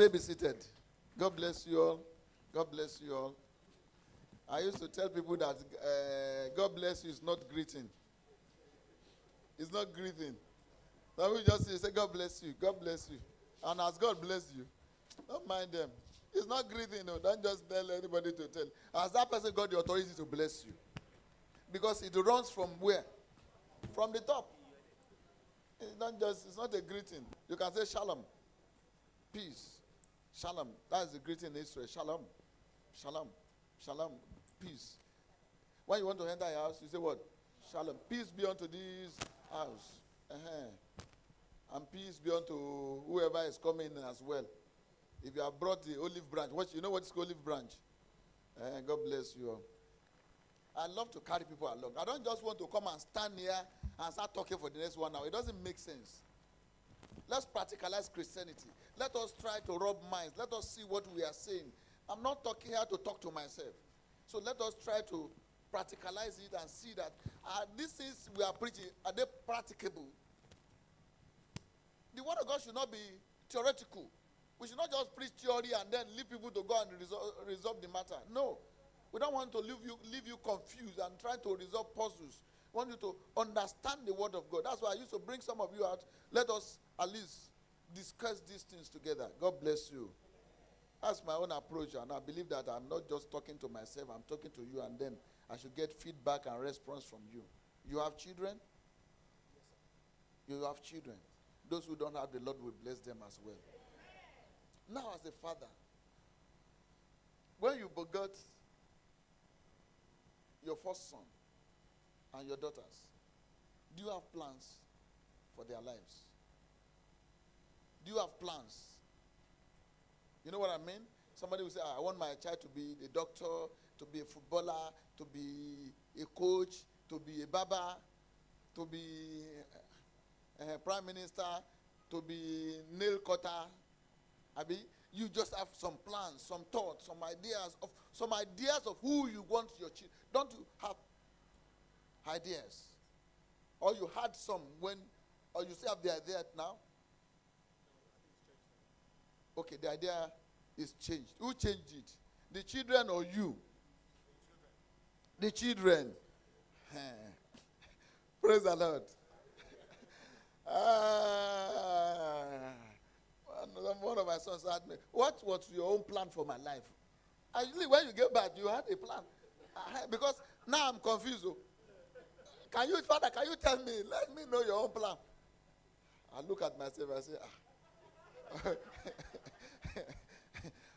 may be seated. God bless you all. God bless you all. I used to tell people that God bless you is not greeting. It's not greeting. Some people just say, God bless you. God bless you. And as God bless you, don't mind them. It's not greeting. No. Don't just tell anybody to tell. As that person got the authority to bless you. Because it runs from where? From the top. It's not a greeting. You can say shalom. Peace. Shalom. That's the greeting in Israel. Shalom. Shalom. Shalom. Peace. When you want to enter a house, you say what? Shalom. Peace be unto this house. And peace be unto whoever is coming as well. If you have brought the olive branch, you know what is olive branch? God bless you all. I love to carry people along. I don't just want to come and stand here and start talking for the next 1 hour. It doesn't make sense. Let's practicalize Christianity. Let us try to rub minds. Let us see what we are saying. I'm not talking here to talk to myself. So let us try to practicalize it and see that these things we are preaching, are they practicable? The word of God should not be theoretical. We should not just preach theory and then leave people to go and resolve the matter. No. We don't want to leave you confused and try to resolve puzzles. We want you to understand the word of God. That's why I used to bring some of you out. Let us at least discuss these things together. God bless you. That's my own approach, and I believe that I'm not just talking to myself. I'm talking to you, and then I should get feedback and response from you. You have children? You have children. Those who don't have, the Lord will bless them as well. Now, as a father, when you begot your first son and your daughters, do you have plans for their lives? Do you have plans? You know what I mean? Somebody will say, I want my child to be a doctor, to be a footballer, to be a coach, to be a barber, to be a prime minister, to be nail cutter. You just have some plans, some thoughts, some ideas of who you want your children. Don't you have ideas? Or you had some or you still have the idea now? Okay, the idea is changed. Who changed it? The children or you? The children. Praise the Lord. One of my sons asked me, what was your own plan for my life? Usually when you get back, you had a plan. Because now I'm confused. Father, can you tell me? Let me know your own plan. I look at myself and say,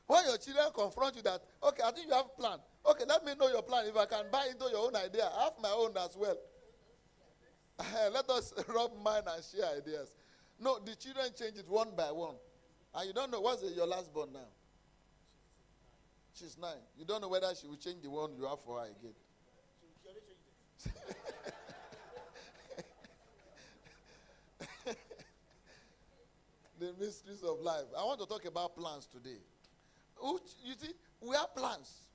When your children confront you that, okay, I think you have a plan. Okay, let me know your plan. If I can buy into your own idea, I have my own as well. Let us rub mind and share ideas. No, the children change it one by one. And you don't know, what's your last born now? She's 9. You don't know whether she will change the one you have for her again. She already changed it. The mysteries of life. I want to talk about plans today. You see, we have plans.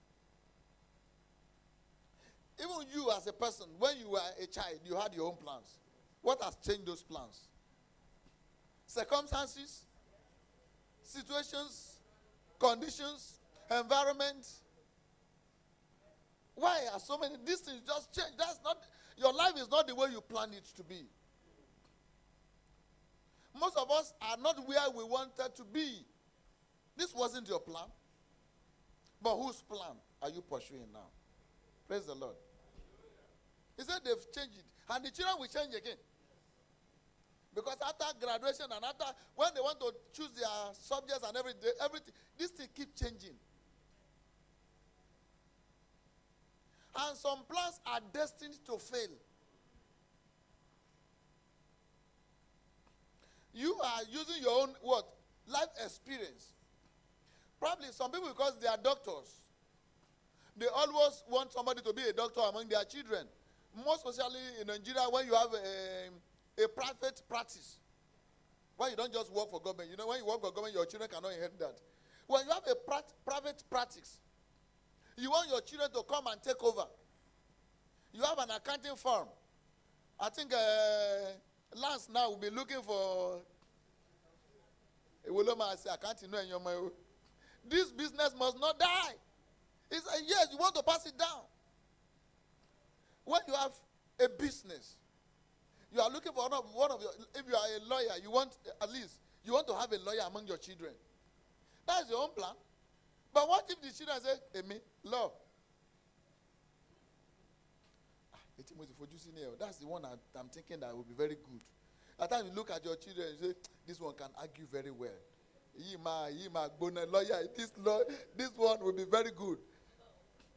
Even you as a person, when you were a child, you had your own plans. What has changed those plans? Circumstances, situations, conditions, environment. Why are so many? These things just change. Your life is not the way you planned it to be. Most of us are not where we wanted to be. This wasn't your plan. But whose plan are you pursuing now? Praise the Lord. He said they've changed it. And the children will change again. Because after graduation and after, when they want to choose their subjects and everything, this thing keeps changing. And some plans are destined to fail. You are using your own, life experience. Probably some people, because they are doctors, they always want somebody to be a doctor among their children. Most especially in Nigeria, when you have a private practice, when you don't just work for government. You know, when you work for government, your children cannot inherit that. When you have a private practice, you want your children to come and take over. You have an accounting firm. I think Lance now will be looking for This business must not die. He said, yes, you want to pass it down. When you have a business, you are looking for one of your, if you are a lawyer, you want to have a lawyer among your children. That's your own plan. But what if the children say, Amy, law? That's the one I'm thinking that will be very good. At times you look at your children and say, this one can argue very well. Lawyer, this one will be very good.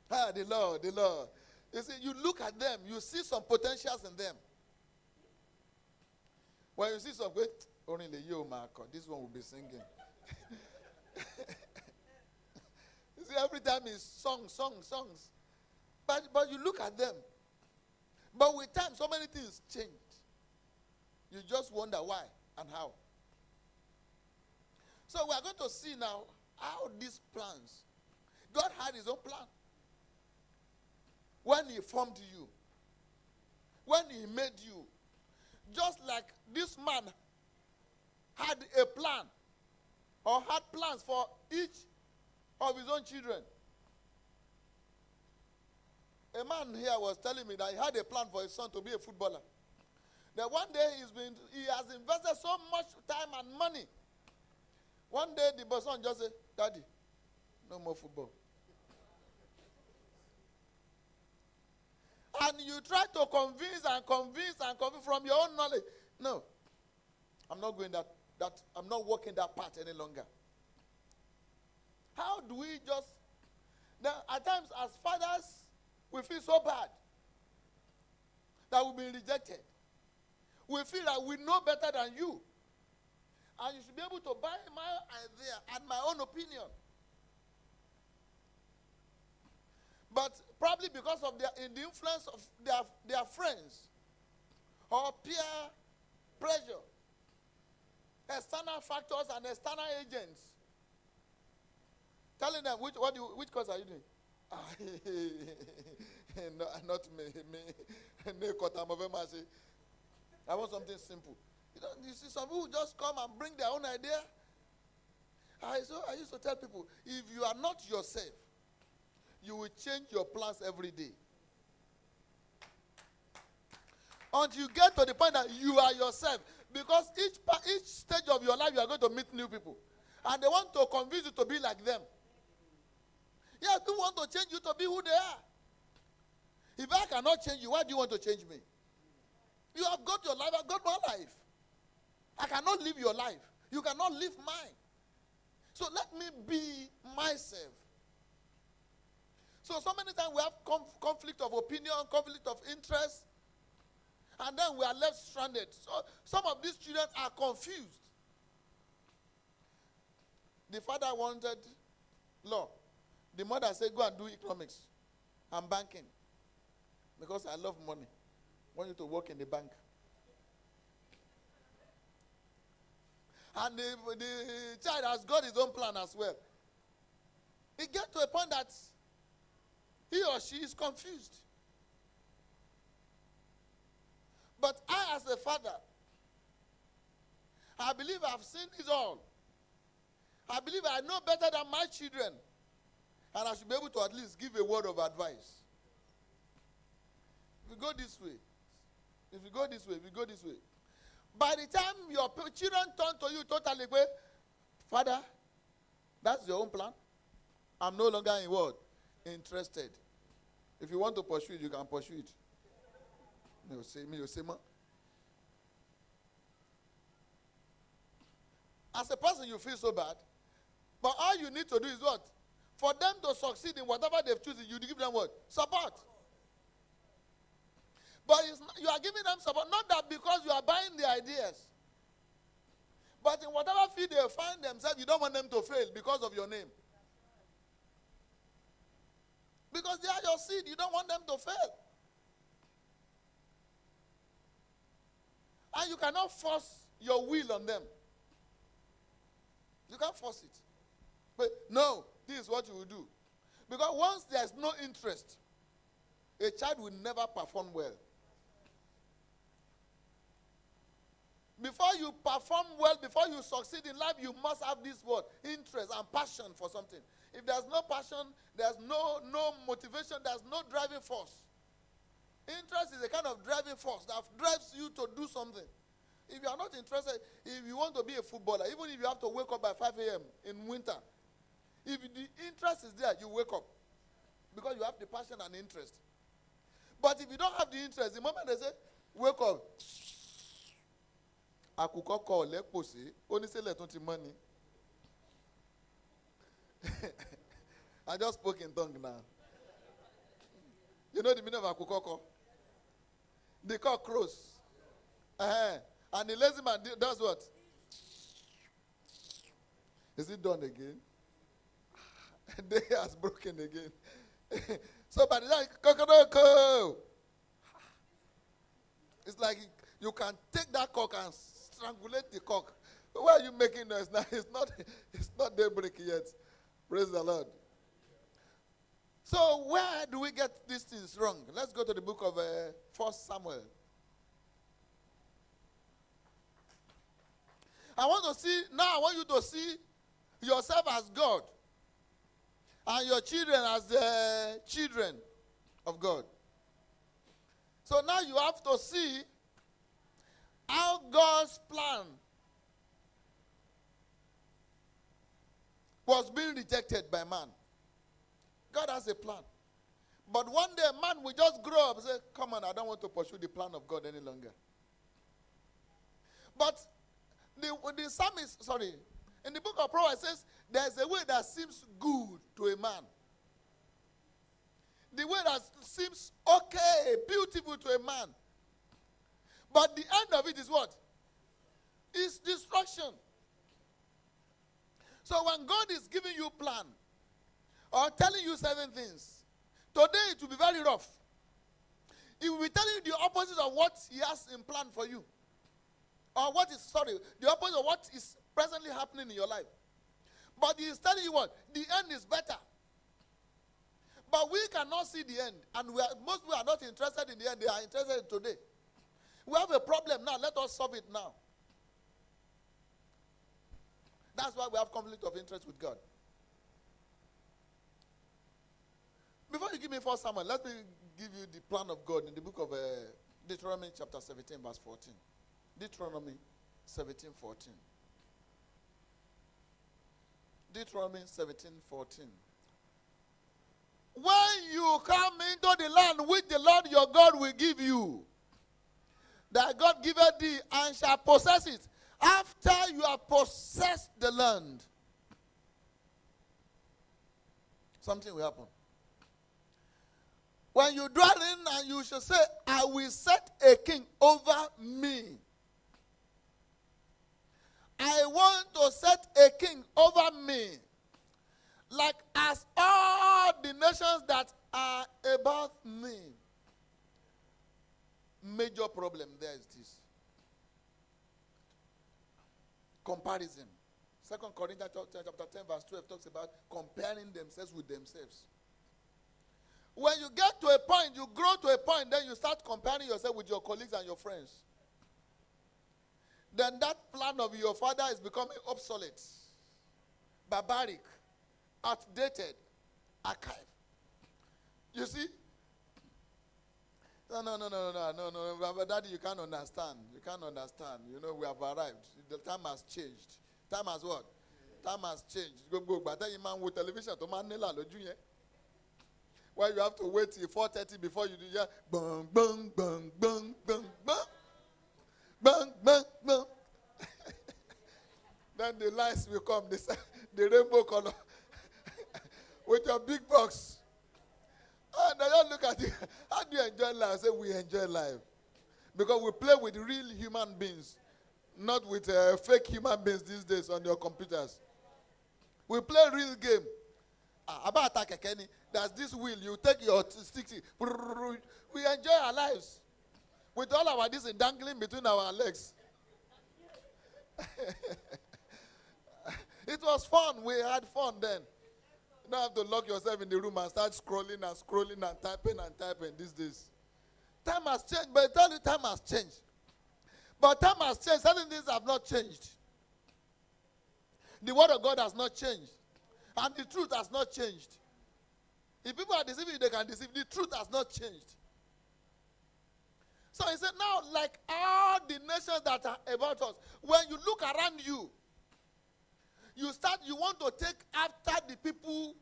The law. You see, you look at them, you see some potentials in them. When you see some, only this one will be singing. You see, every time is songs. But you look at them. But with time, so many things change. You just wonder why and how. So we are going to see now how these plans. God had his own plan. When he formed you. When he made you. Just like this man had a plan. Or had plans for each of his own children. A man here was telling me that he had a plan for his son to be a footballer. That one day he has invested so much time and money. One day the son just said, Daddy, no more football. And you try to convince from your own knowledge. No, I'm not going I'm not walking that path any longer. How do we just, at times as fathers, we feel so bad that we've been rejected. We feel that we know better than you. And you should be able to buy my idea and my own opinion. But probably because of the influence of their friends or peer pressure, external factors and external agents, telling them, which course are you doing? No, not me. I want something simple. You see, some people just come and bring their own idea. I used to tell people, if you are not yourself, you will change your plans every day. Until you get to the point that you are yourself. Because each stage of your life, you are going to meet new people. And they want to convince you to be like them. Yeah, they want to change you to be who they are. If I cannot change you, why do you want to change me? You have got your life, I've got my life. I cannot live your life. You cannot live mine. So let me be myself. So many times we have conflict of opinion, conflict of interest, and then we are left stranded. So some of these children are confused. The father wanted law. The mother said, go and do economics and banking. Because I love money. I want you to work in the bank. And the child has got his own plan as well. It gets to a point that he or she is confused. But I, as a father, I believe I've seen it all. I believe I know better than my children. And I should be able to at least give a word of advice. If we go this way, if we go this way. By the time your children turn to you totally, Father, that's your own plan. I'm no longer in what? Interested. If you want to pursue it, you can pursue it. As a person, you feel so bad. But all you need to do is what? For them to succeed in whatever they've chosen, you give them what? Support. But you are giving them support, not that because you are buying the ideas. But in whatever field they find themselves, you don't want them to fail because of your name. Because they are your seed, you don't want them to fail. And you cannot force your will on them. You can't force it. But no, this is what you will do. Because once there's no interest, a child will never perform well. Before you perform well, before you succeed in life, you must have this word, interest and passion for something. If there's no passion, there's no motivation, there's no driving force. Interest is a kind of driving force that drives you to do something. If you are not interested, if you want to be a footballer, even if you have to wake up by 5 a.m. in winter, if the interest is there, you wake up. Because you have the passion and interest. But if you don't have the interest, the moment they say, wake up, money. I just spoke in tongue now. You know the meaning of akukoko? The cock crows. And the lazy man does what? Is it done again? Day has broken again. So by the time, cock, it's like you can take that cock and strangulate the cock. Why are you making noise now? It's not daybreak yet. Praise the Lord. So where do we get these things wrong? Let's go to the book of 1 Samuel. I want you to see yourself as God and your children as the children of God. So now you have to see how God's plan was being rejected by man. God has a plan. But one day man will just grow up and say, come on, I don't want to pursue the plan of God any longer. But the psalmist, in the book of Proverbs, it says, there's a way that seems good to a man. The way that seems okay, beautiful to a man. But the end of it is what? It's destruction. So when God is giving you a plan, or telling you certain things, today it will be very rough. He will be telling you the opposite of what he has in plan for you. Or the opposite of what is presently happening in your life. But he is telling you what? The end is better. But we cannot see the end. And most people are not interested in the end. They are interested in today. We have a problem now. Let us solve it now. That's why we have conflict of interest with God. Before you give me 1 Samuel, let me give you the plan of God in the book of Deuteronomy chapter 17, verse 14. Deuteronomy 17, 14. Deuteronomy 17, 14. When you come into the land which the Lord your God will give you, that God giveth thee, and shall possess it, after you have possessed the land, something will happen. When you dwell in, and you shall say, I will set a king over me. I want to set a king over me, like as all the nations that are above me. Major problem there is this. Comparison. 2 Corinthians chapter 10 verse 12 talks about comparing themselves with themselves. When you get to a point, you grow to a point, then you start comparing yourself with your colleagues and your friends. Then that plan of your father is becoming obsolete, barbaric, outdated, archive. You see? No, Daddy, you can't understand. You can't understand. You know, we have arrived. The time has changed. Time has what? Time has changed. Go. But then you man with television to man nela loju yen. Why you have to wait till 4:30 before you do yeah? Bang, bang, bang, bang, bang, bang. Bang, bang, bang. Then the lights will come, the rainbow color. With your big box. And I just look at you. How do you enjoy life? I say we enjoy life. Because we play with real human beings. Not with fake human beings these days on your computers. We play real game. About attack Kenny. There's this wheel. You take your stick. We enjoy our lives. With all our this dangling between our legs. It was fun. We had fun then. You don't have to lock yourself in the room and start scrolling and typing these days. Time has changed, but I tell you, time has changed. But time has changed. Certain things have not changed. The word of God has not changed. And the truth has not changed. If people are deceiving you, they can deceive. The truth has not changed. So he said, now, like all the nations that are about us, when you look around you, you want to take after the people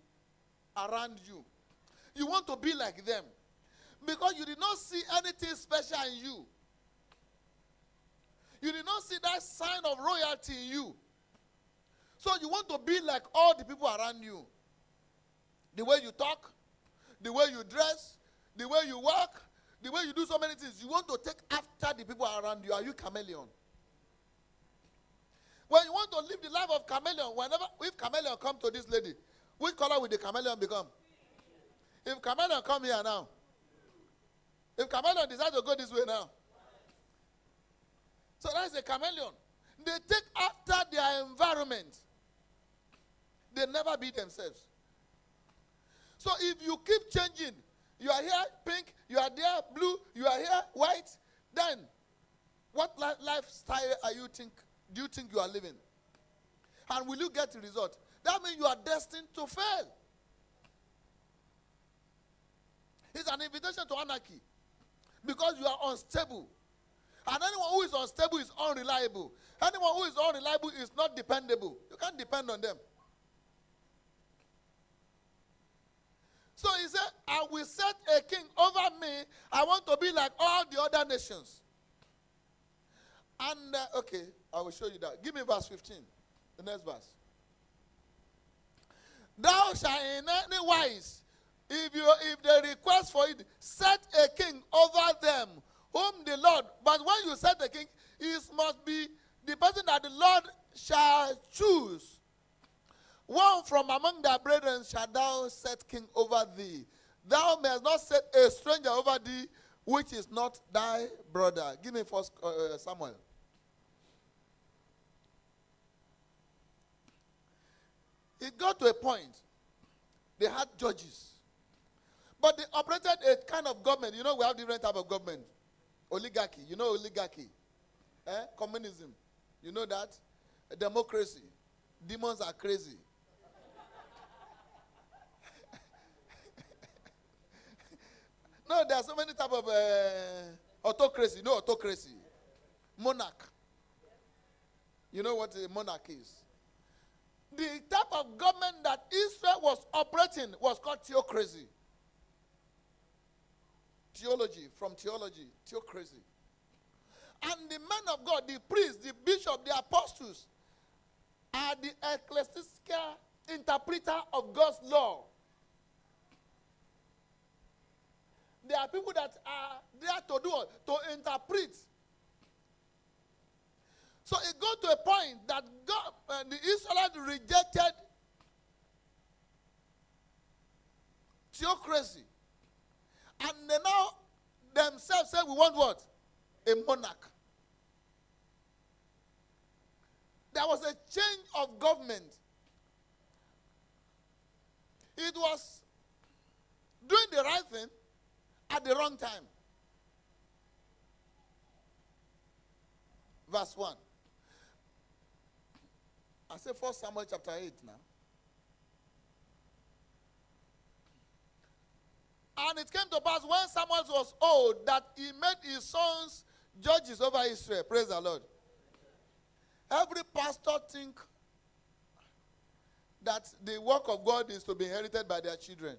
around you. You want to be like them. Because you did not see anything special in you. You did not see that sign of royalty in you. So you want to be like all the people around you. The way you talk, the way you dress, the way you walk, the way you do so many things. You want to take after the people around you. Are you chameleon? When you want to live the life of chameleon, if chameleon come to this lady, which color will the chameleon become? If chameleon come here now, if chameleon decide to go this way now, so that's a chameleon. They take after their environment. They never be themselves. So if you keep changing, you are here pink, you are there blue, you are here white, then what lifestyle do you think you are living? And will you get the result? That means you are destined to fail. It's an invitation to anarchy. Because you are unstable. And anyone who is unstable is unreliable. Anyone who is unreliable is not dependable. You can't depend on them. So he said, I will set a king over me. I want to be like all the other nations. And, okay, I will show you that. Give me verse 15. The next verse. Thou shalt in any wise, if they request for it, set a king over them, whom the Lord, but when you set a king, it must be the person that the Lord shall choose. One from among thy brethren shall thou set king over thee. Thou mayest not set a stranger over thee, which is not thy brother. Give me first Samuel. It got to a point. They had judges. But they operated a kind of government. You know, we have different type of government. Oligarchy. You know oligarchy. Communism. You know that? Democracy. Demons are crazy. No, there are so many type of autocracy. No autocracy. Monarch. You know what a monarch is? The type of government that Israel was operating was called theocracy. Theology, from theology, theocracy. And the men of God, the priests, the bishop, the apostles, are the ecclesiastical interpreter of God's law. They are people that are there to do, to interpret. So it got to a point that God, the Israelites rejected theocracy. And they now themselves say, we want what? A monarch. There was a change of government. It was doing the right thing at the wrong time. Verse 1. I say 1 Samuel chapter 8 now. And it came to pass when Samuel was old that he made his sons judges over Israel. Praise the Lord. Every pastor think that the work of God is to be inherited by their children.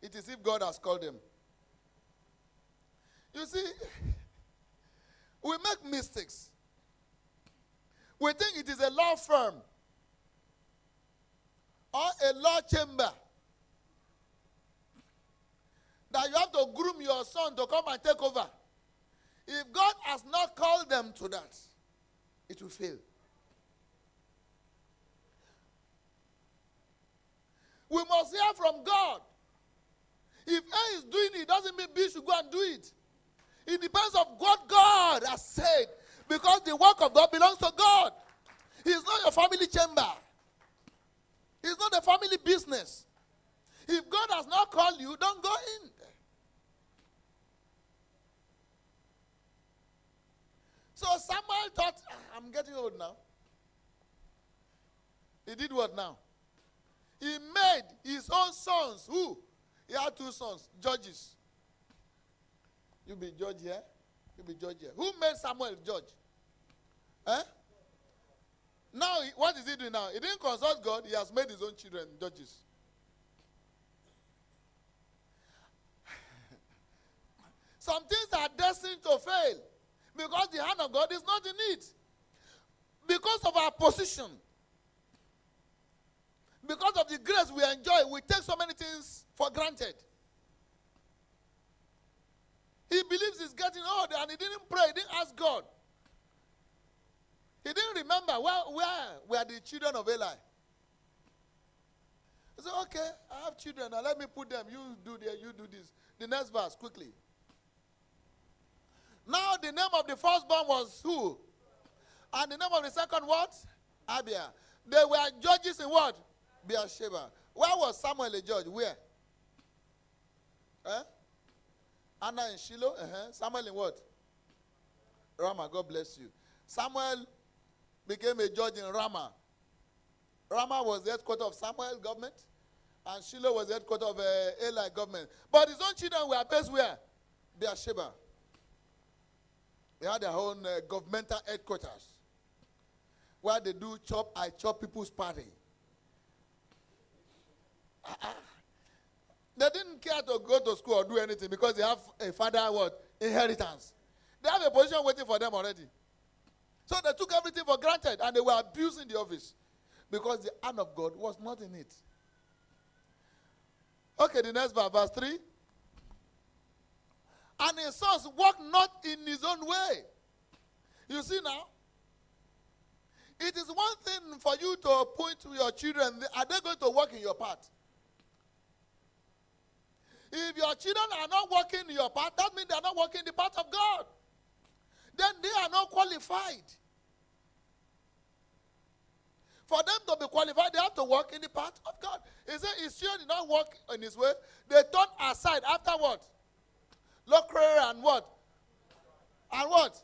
It is if God has called them. You see, we make mistakes. We think it is a law firm or a law chamber that you have to groom your son to come and take over. If God has not called them to that, it will fail. We must hear from God. If A is doing it, doesn't mean B should go and do it. It depends on what God has said. Because the work of God belongs to God. It's not your family chamber. It's not a family business. If God has not called you, don't go in. So Samuel thought, I'm getting old now. He did what now? He made his own sons. Who? He had 2 sons, judges. You be judge here. You be judge here. Who made Samuel judge? Eh? Now, what is he doing now? He didn't consult God. He has made his own children judges. Some things are destined to fail because the hand of God is not in it. Because of our position, because of the grace we enjoy, we take so many things for granted. He believes he's getting old and he didn't pray, he didn't ask God. He didn't remember where were the children of Eli. He said, okay, I have children, now let me put them. You do there, you do this. The next verse, quickly. Now the name of the firstborn was who? And the name of the second what? Abia. They were judges in what? Beersheba. Where was Samuel a judge? Where? Anna in Shiloh? Samuel in what? Ramah. God bless you. Samuel became a judge in Ramah. Ramah was the headquarters of Samuel government, and Shiloh was the headquarters of Eli government. But his own children were based where? Beersheba. They had their own governmental headquarters where they do I chop people's party. They didn't care to go to school or do anything because they have a father what? Inheritance. They have a position waiting for them already. So they took everything for granted and they were abusing the office because the hand of God was not in it. Okay, the next verse 3. And his sons walk not in his own way. You see now? It is one thing for you to point to your children. Are they going to walk in your path? If your children are not walking in your path, that means they are not walking in the path of God. Then they are not qualified. For them to be qualified, they have to walk in the path of God. He said his children did not walk in his way. They turned aside after what? Lockery and what? And what?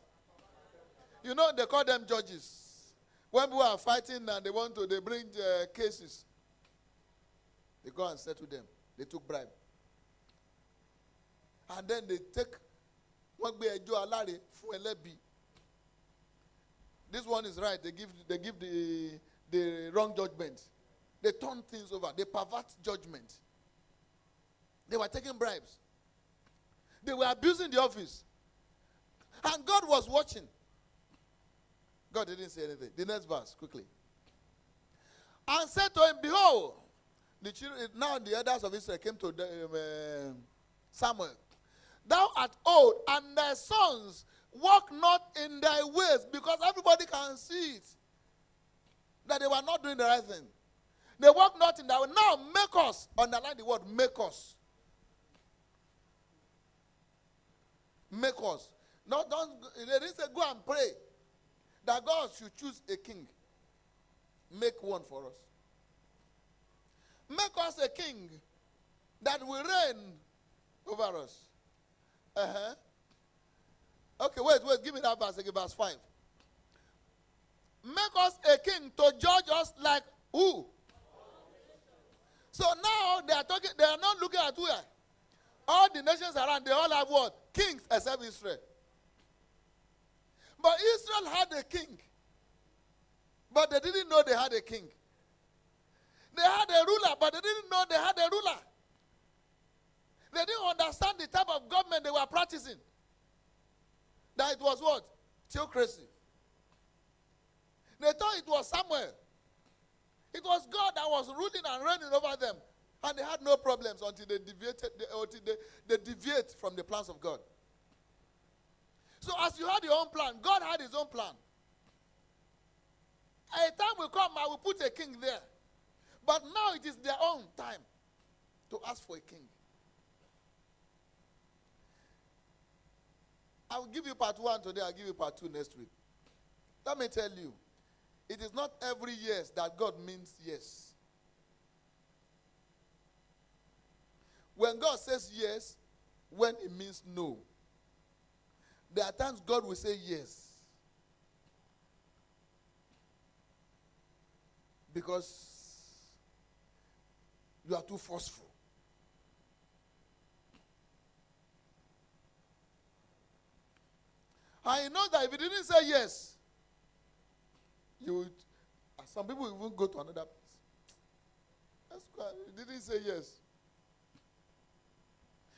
You know, they call them judges. When people are fighting and they bring cases. They go and settle them. They took bribe. And then they take this one is right. They give the wrong judgment. They turn things over. They pervert judgment. They were taking bribes. They were abusing the office. And God was watching. God didn't say anything. The next verse, quickly. And said to him, behold, now the elders of Israel came to Samuel. Thou art old, and thy sons walk not in thy ways, because everybody can see it. That they were not doing the right thing. They walk not in thy way. Now make us, underline the word, make us. Make us. No, they didn't say go and pray that God should choose a king. Make one for us. Make us a king that will reign over us. Okay, wait, give me that verse again, verse 5. Make us a king to judge us like who? So now they are not looking at where? All the nations around, they all have what? Kings except Israel. But Israel had a king. But they didn't know they had a king. They had a ruler, but they didn't know they had a ruler. They didn't understand the type of government they were practicing. That it was what? Theocracy. They thought it was Samuel. It was God that was ruling and reigning over them. And they had no problems until they deviate from the plans of God. So as you had your own plan, God had his own plan. A time will come, I will put a king there. But now it is their own time to ask for a king. I will give you part 1 today, I'll give you part 2 next week. Let me tell you, it is not every yes that God means yes. When God says yes, when it means no. There are times God will say yes. Because you are too forceful. And he knows that if he didn't say yes, you would, some people will even go to another place. That's why he didn't say yes.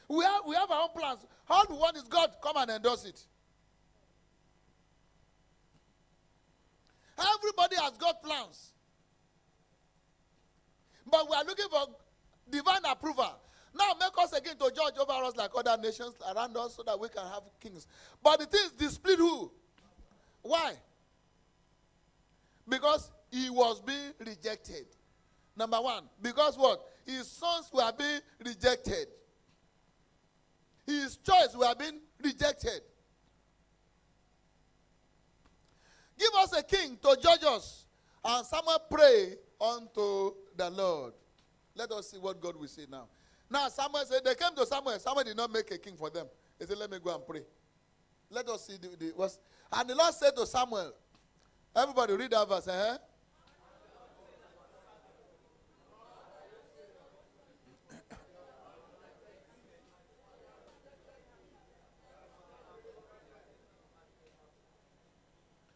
We have our own plans. All we want is God come and endorse it. Everybody has got plans. But we are looking for divine approval. Now make us again to judge over us like other nations around us so that we can have kings. But the thing is displeased who? Why? Because he was being rejected. Number one, because what? His sons were being rejected. His choice were being rejected. Give us a king to judge us. And Samuel prayed unto the Lord. Let us see what God will say now. Now Samuel said, they came to Samuel. Samuel did not make a king for them. He said, let me go and pray. Let us see and the Lord said to Samuel, everybody read that verse.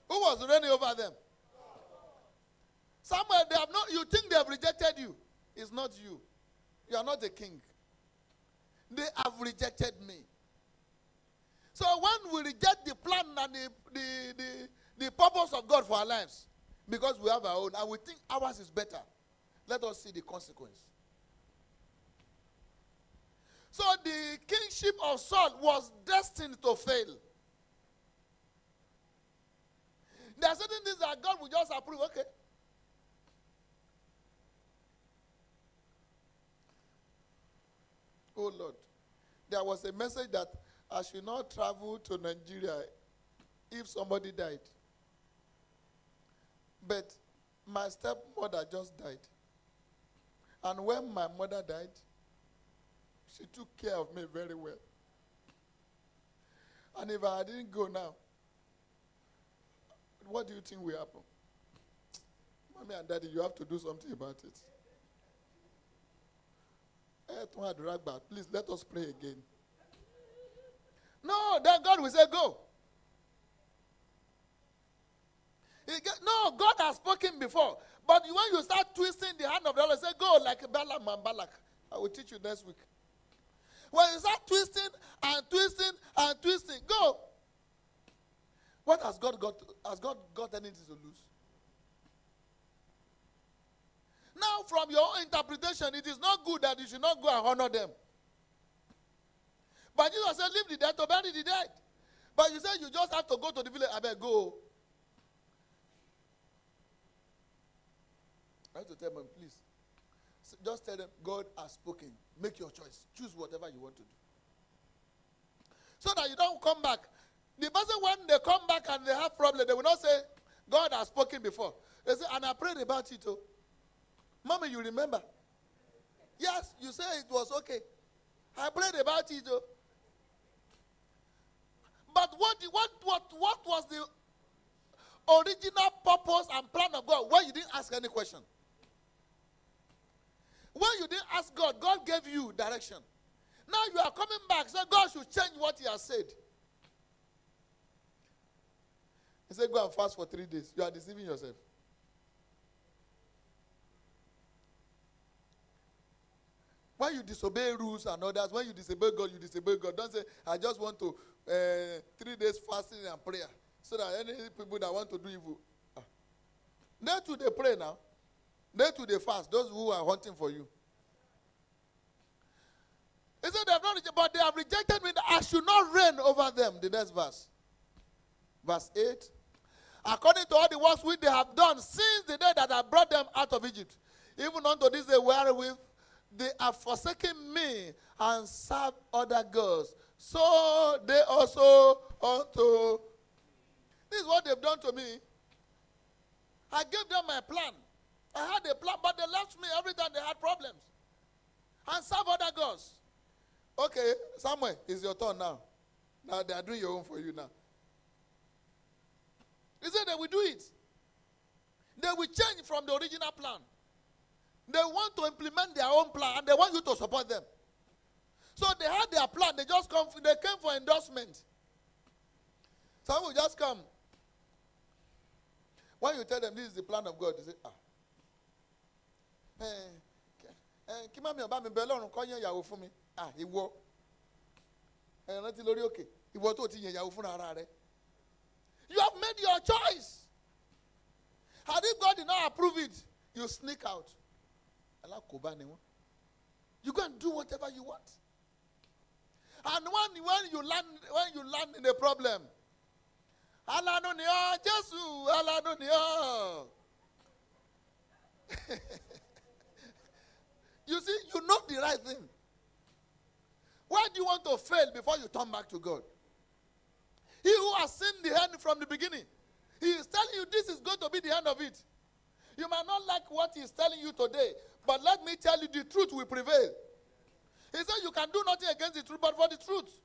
Who was reigning over them? Samuel, they have not, you think they have rejected you. It's not you. You are not a king. They have rejected me. So when we reject the plan and the purpose of God for our lives, because we have our own, and we think ours is better, let us see the consequence. So the kingship of Saul was destined to fail. There are certain things that God will just approve. Okay. Oh Lord. There was a message that I should not travel to Nigeria if somebody died. But my stepmother just died. And when my mother died, she took care of me very well. And if I didn't go now, what do you think will happen? Mommy and Daddy, you have to do something about it. Please let us pray again. No, then God will say, go. No, God has spoken before. But when you start twisting the hand of the Lord, say, go like Balaam and Balak. I will teach you next week. When you start twisting and twisting and twisting, go. What has God got? Has God got anything to lose? Now, from your own interpretation, it is not good that you should not go and honor them. But Jesus said, leave the dead to bury the dead. But you said you just have to go to the village. I better go. I have to tell them, please. Just tell them, God has spoken. Make your choice. Choose whatever you want to do. So that you don't come back. The person, when they come back and they have problems, they will not say, God has spoken before. They say, and I prayed about it too. Mommy, you remember? Yes, you say it was okay. I prayed about it too. But what was the original purpose and plan of God when you didn't ask any question? When you didn't ask God, God gave you direction. Now you are coming back, so God should change what he has said. He said, go and fast for 3 days. You are deceiving yourself. When you disobey rules and others, when you disobey God, you disobey God. Don't say, I just want to 3 days fasting and prayer. So that any people that want to do evil. They too, they pray now. They too, they fast. Those who are hunting for you. He said they have not rejected, but they have rejected me that I should not reign over them. The next verse. Verse 8. According to all the works which they have done since the day that I brought them out of Egypt, even unto this day wherewith they have forsaken me and served other gods. So they also unto. This is what they've done to me. I gave them my plan. I had a plan, but they left me every time they had problems. And serve other gods. Okay, Samuel, it's your turn now. Now they are doing your own for you now. He said they will do it. They will change from the original plan. They want to implement their own plan, and they want you to support them. So they had their plan. They came for endorsement. Some will just come. When you tell them this is the plan of God, they say, you have made your choice. Had if God did not approve it, you sneak out. You go and do whatever you want. And when you land in a problem, you see, you know the right thing. Why do you want to fail before you turn back to God? He who has seen the end from the beginning, he is telling you this is going to be the end of it. You might not like what he is telling you today, but let me tell you, the truth will prevail. He said you can do nothing against the truth, but for the truth.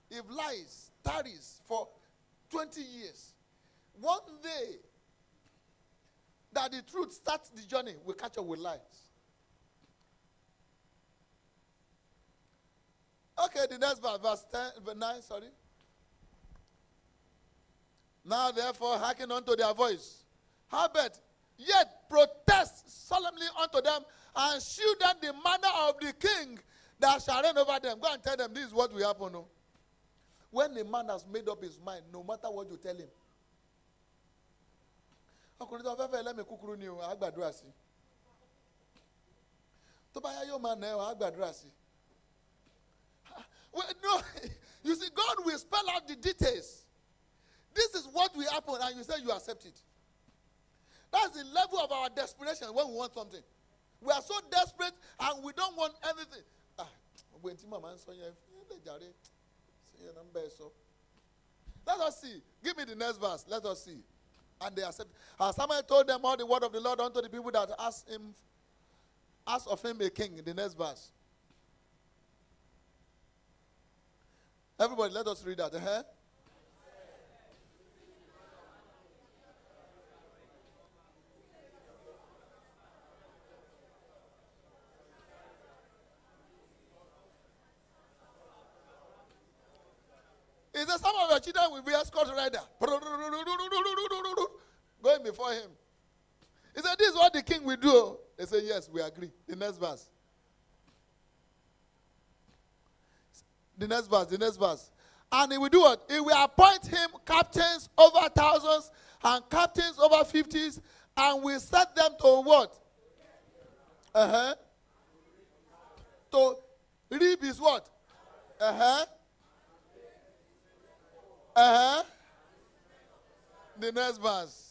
If lies tarries for 20 years, one day that the truth starts the journey, we catch up with lies. Okay, the next verse 9, sorry. Now therefore hearken unto their voice. Howbeit, yet protest solemnly unto them, and shew them the manner of the king that shall reign over them. Go and tell them this is what will happen. No? When a man has made up his mind, no matter what you tell him. No, you see, God will spell out the details. This is what will happen, and you say you accept it. That's the level of our desperation when we want something. We are so desperate, and we don't want anything. Let us see. Give me the next verse. Let us see. And they accept. Samuel told them all the word of the Lord unto the people that asked of him a king. In the next verse. Everybody, let us read that. He said, some of your children will be escort rider. Going before him. He said, this is what the king will do. They said, yes, we agree. The next verse. The next verse. And he will do what? He will appoint him captains over thousands and captains over 50s, and will set them to what? To reap his what? The next verse.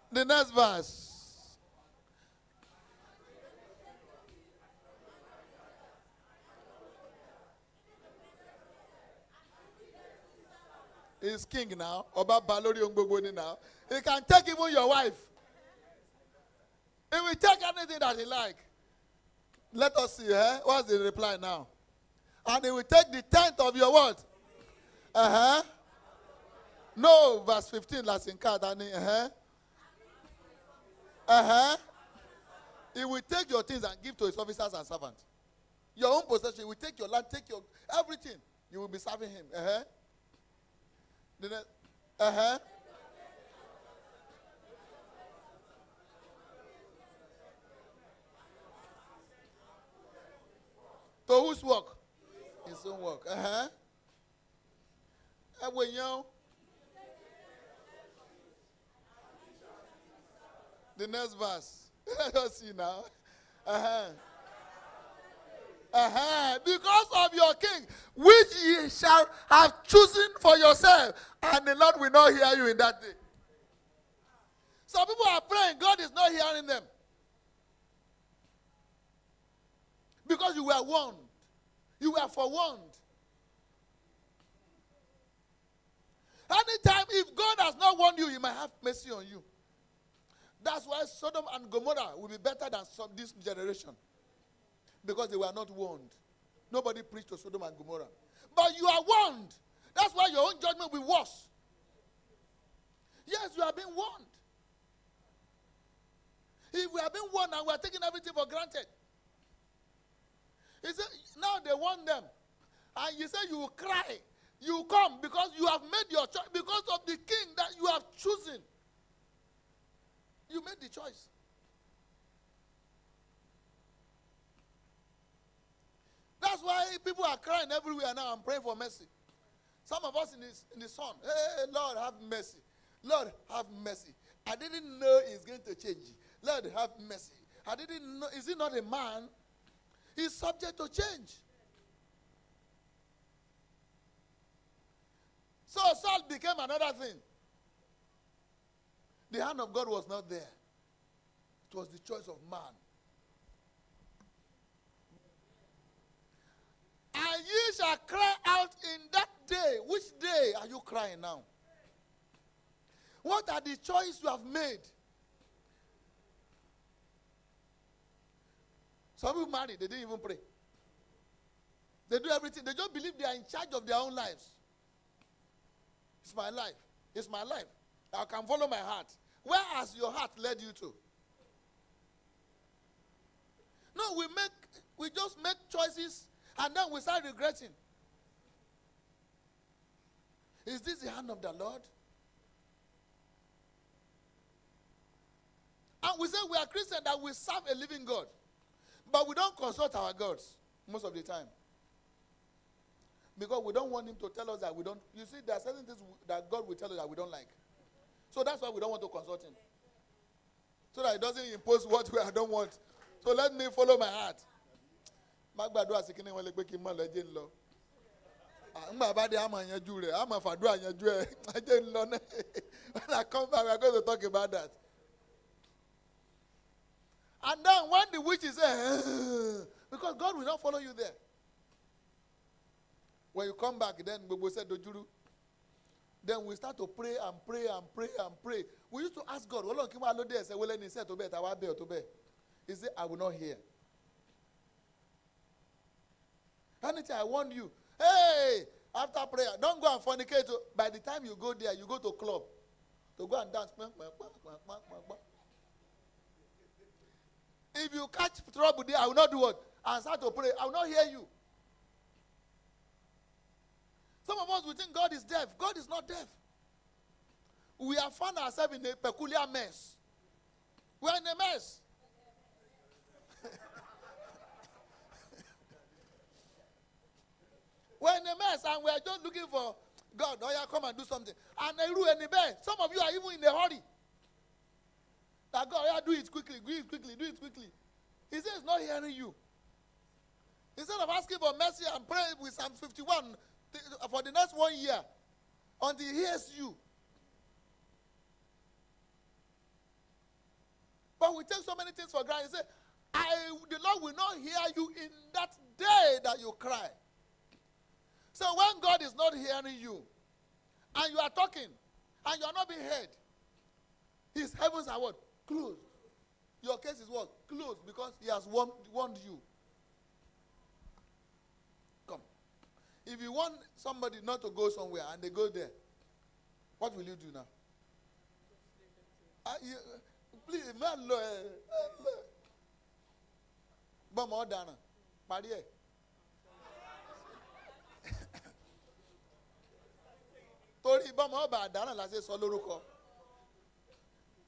The next verse. He's king now. Oba Balori Ongbogoni now. He can take even your wife. He will take anything that he like. Let us see, what's the reply now? And he will take the tenth of your what? No, verse 15, last in card. He will take your things and give to his officers and servants. Your own possession, he will take your land, take your everything. You will be serving him. To whose work? His own work. The next verse. Let us see now. Because of your king, which ye shall have chosen for yourself, and the Lord will not hear you in that day. Some people are praying, God is not hearing them. Because you were warned. You were forewarned. Anytime, if God has not warned you, he might have mercy on you. That's why Sodom and Gomorrah will be better than this generation. Because they were not warned. Nobody preached to Sodom and Gomorrah. But you are warned. That's why your own judgment will be worse. Yes, you are being warned. If we are being warned and we are taking everything for granted. He said, now they warn them. And you say you will cry. You will come because you have made your choice. Because of the king that you have chosen. You made the choice. That's why people are crying everywhere now and praying for mercy. Some of us in the sun, hey, Lord, have mercy. Lord, have mercy. I didn't know it's going to change. Lord, have mercy. I didn't know. Is he not a man? He's subject to change. So Saul became another thing. The hand of God was not there. It was the choice of man. And ye shall cry out in that day. Which day are you crying now? What are the choices you have made? Some people married, they didn't even pray. They do everything. They just believe they are in charge of their own lives. It's my life. It's my life. I can follow my heart. Where has your heart led you to? No, we just make choices and then we start regretting. Is this the hand of the Lord? And we say we are Christians, that we serve a living God. But we don't consult our gods most of the time. Because we don't want him to tell us that we don't. You see, there are certain things that God will tell us that we don't like. So that's why we don't want to consult him. So that he doesn't impose what I don't want. So let me follow my heart. When I come back, we are going to talk about that. And then when the witch is there, because God will not follow you there. When you come back, then we said Dojuru. Then we start to pray and pray and pray and pray. We used to ask God, he said, I will not hear. Anytime I warn you, hey, after prayer, don't go and fornicate. By the time you go there, you go to club to go and dance. If you catch trouble there, I will not do what? And start to pray. I will not hear you. Some of us, we think God is deaf. God is not deaf. We have found ourselves in a peculiar mess. We are in a mess. We're in a mess and we are just looking for God. Oh yeah, come and do something. And some of you are even in a hurry. That God, yeah, do it quickly, do it quickly, do it quickly. He says he's not hearing you. Instead of asking for mercy and pray with Psalm 51 for the next 1 year until he hears you. But we take so many things for granted. He said, the Lord will not hear you in that day that you cry. So when God is not hearing you, and you are talking, and you are not being heard, his heavens are what? Closed. Your case is what? Closed, because he has warned you. Come. If you want somebody not to go somewhere, and they go there, what will you do now? Please, man,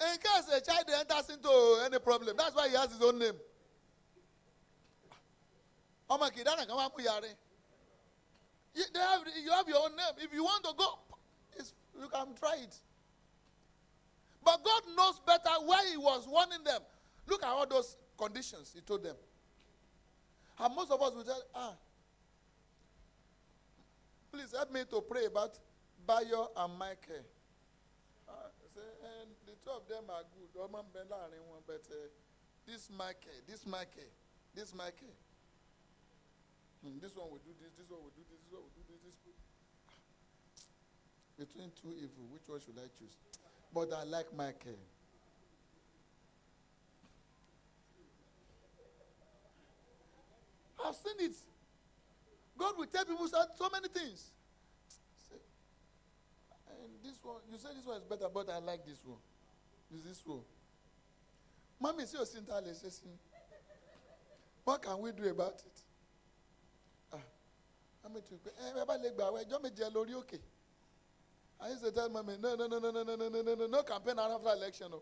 in case a child enters into any problem, that's why he has his own name. You have your own name. If you want to go, you can try it. But God knows better where he was warning them. Look at all those conditions he told them. And most of us will tell, please help me to pray about Bayo and Michael. And the two of them are good. But this Michael. This one will do this, this one will do this, this one will do this. Between two evil, which one should I choose? But I like Michael. it. God will tell people so many things. And this one, you say this one is better, but I like this one. Use this one. Mommy, see your sintale. What can we do about it? I used to tell mommy, no campaign after election. No.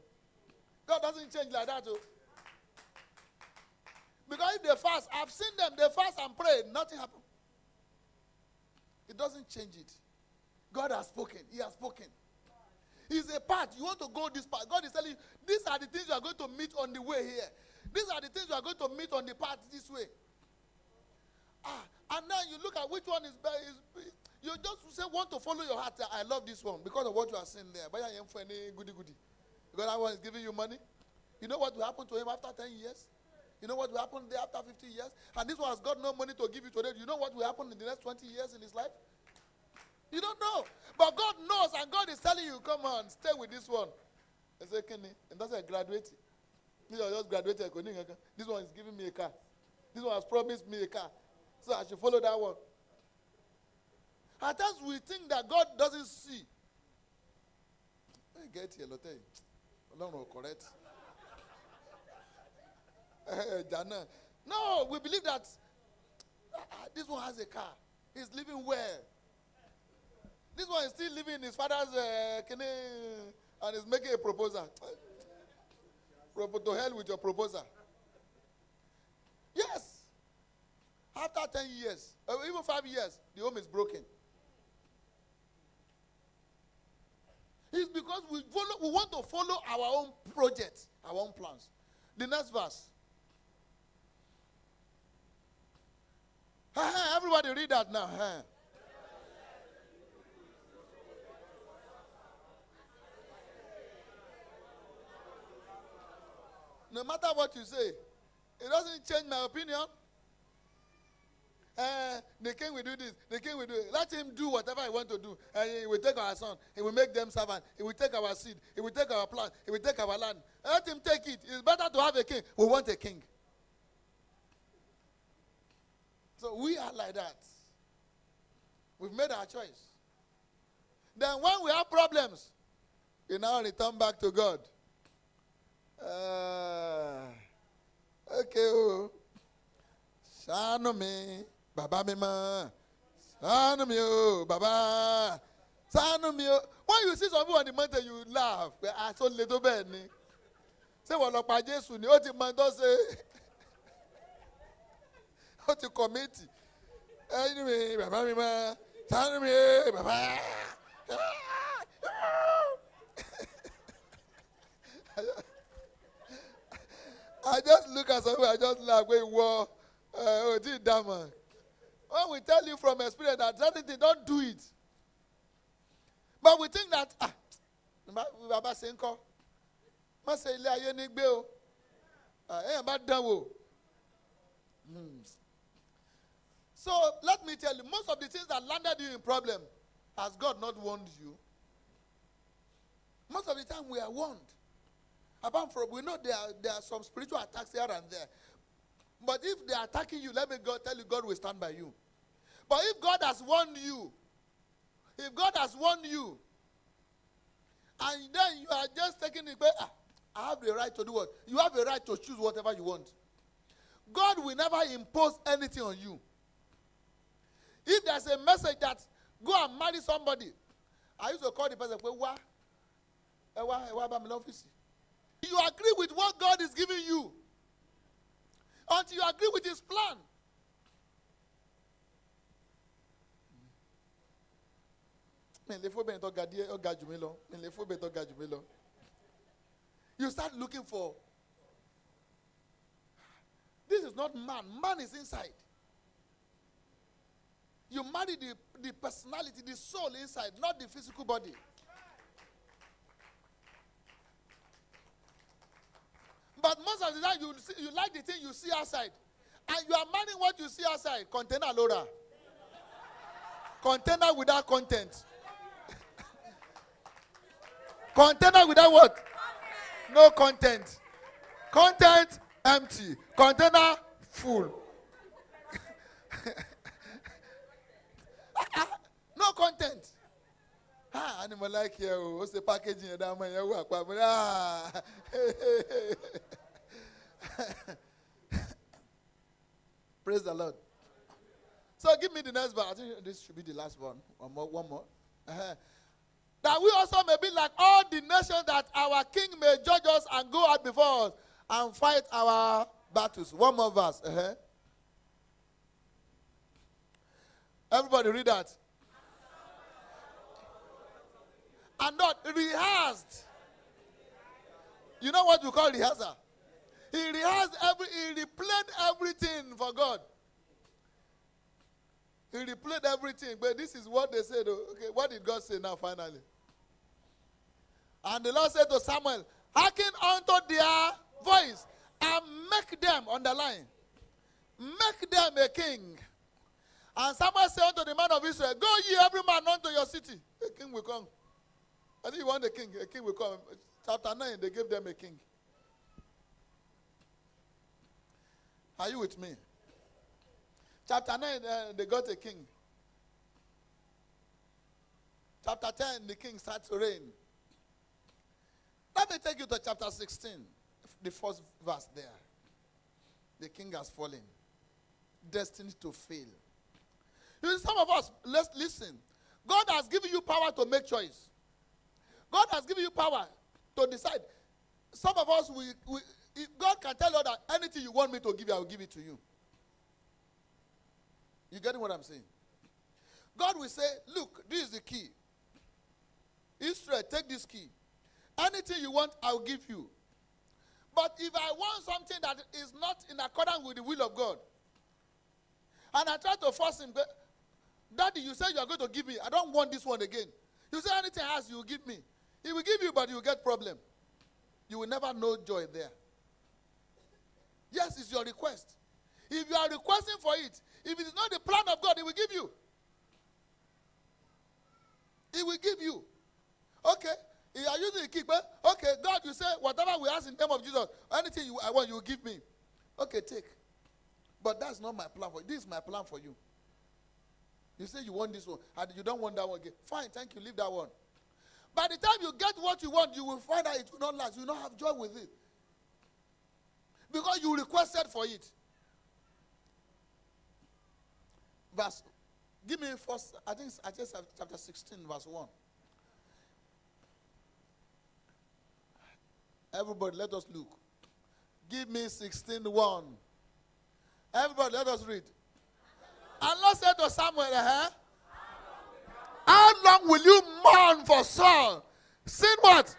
God doesn't change like that. Oh. Because if they fast, I've seen them, they fast and pray, nothing happens. It doesn't change it. God has spoken. He has spoken. It's a path. You want to go this path. God is telling you, these are the things you are going to meet on the way here. These are the things you are going to meet on the path this way. And then you look at which one is better. You just say, want to follow your heart. I love this one because of what you are saying there. But I am for any goody. Because that one is giving you money. You know what will happen to him after 10 years? You know what will happen there after 50 years? And this one has got no money to give you today. You know what will happen in the next 20 years in his life? You don't know. But God knows, and God is telling you, come on, stay with this one. I say, Kenny, and that's a graduate. This one just graduated. This one is giving me a car. This one has promised me a car. So I should follow that one. At times we think that God doesn't see. I get here, Lotte. Correct. Jana. No, we believe that this one has a car. He's living well. This one is still living in his father's and is making a proposal. To hell with your proposal. Yes. After 10 years, or even 5 years, the home is broken. It's because we want to follow our own projects, our own plans. The next verse. Everybody read that now. No matter what you say, it doesn't change my opinion. The king will do this. The king will do it. Let him do whatever he wants to do. He will take our son. He will make them servant. He will take our seed. He will take our plant. He will take our land. Let him take it. It's better to have a king. We want a king. So we are like that. We've made our choice. Then when we have problems, we now return back to God. Okay. Shano me. Baba me ma. Shano me oh. Baba. Shano me oh. When you see someone on the mountain, you laugh. I saw little bit. Say what look by Jesus. Ni o ti man do say. O ti commit. Anyway, Baba me ma. Shano me Baba. I just look at someone, I just laugh. When we tell you from experience that certain things, don't do it. But we think that, Baba Senko, so let me tell you, most of the things that landed you in problem, has God not warned you? Most of the time we are warned. Apart from, we know there are some spiritual attacks here and there. But if they are attacking you, let me tell you, God will stand by you. But if God has warned you, and then you are just taking it, I have the right to do what? You have the right to choose whatever you want. God will never impose anything on you. If there's a message that, go and marry somebody, I used to call the person, you agree with what God is giving you until you agree with his plan. You start looking for. This is not man. Man is inside. You marry the personality, the soul inside, not the physical body. But most of the time, you like the thing you see outside. And you are marrying what you see outside. Container loader. Container without content. Container without what? No content. Content empty. Container full. animal like here. What's the packaging? Praise the Lord. So give me the next one. I think this should be the last one. One more. That we also may be like all the nations, that our King may judge us and go out before us and fight our battles. One more verse. Everybody read that. And not rehearsed. You know what we call rehearsal? He rehearsed he replayed everything for God. He replayed everything. But this is what they said. Okay, what did God say now finally? And the Lord said to Samuel, hearken unto their voice and make them, underline, make them a king. And Samuel said unto the man of Israel, go ye every man unto your city. A king will come. I think you want a king will come. Chapter 9, they gave them a king. Are you with me? Chapter 9, they got a king. Chapter 10, the king starts to reign. Let me take you to chapter 16, the first verse there. The king has fallen, destined to fail. You see, some of us, let's listen. God has given you power to make choice. God has given you power to decide. Some of us, God can tell you that anything you want me to give you, I will give it to you. You getting what I'm saying? God will say, look, this is the key. Israel, take this key. Anything you want, I will give you. But if I want something that is not in accordance with the will of God, and I try to force him, Daddy, you said you are going to give me. I don't want this one again. You say anything else, you will give me. He will give you, but you will get problem. You will never know joy there. Yes, it's your request. If you are requesting for it, if it is not the plan of God, he will give you. He will give you. Okay. You are using the key, but okay, God, you say, whatever we ask in the name of Jesus, anything I want, you will give me. Okay, take. But that's not my plan for you. This is my plan for you. You say you want this one, and you don't want that one again. Fine, thank you, leave that one. By the time you get what you want, you will find that it will not last. You will not have joy with it. Because you requested for it. Give me first, I just have chapter 16, verse 1. Everybody, let us look. Give me 16:1. Everybody, let us read. And Lord said to Samuel, how long will you mourn for Saul? Sin what?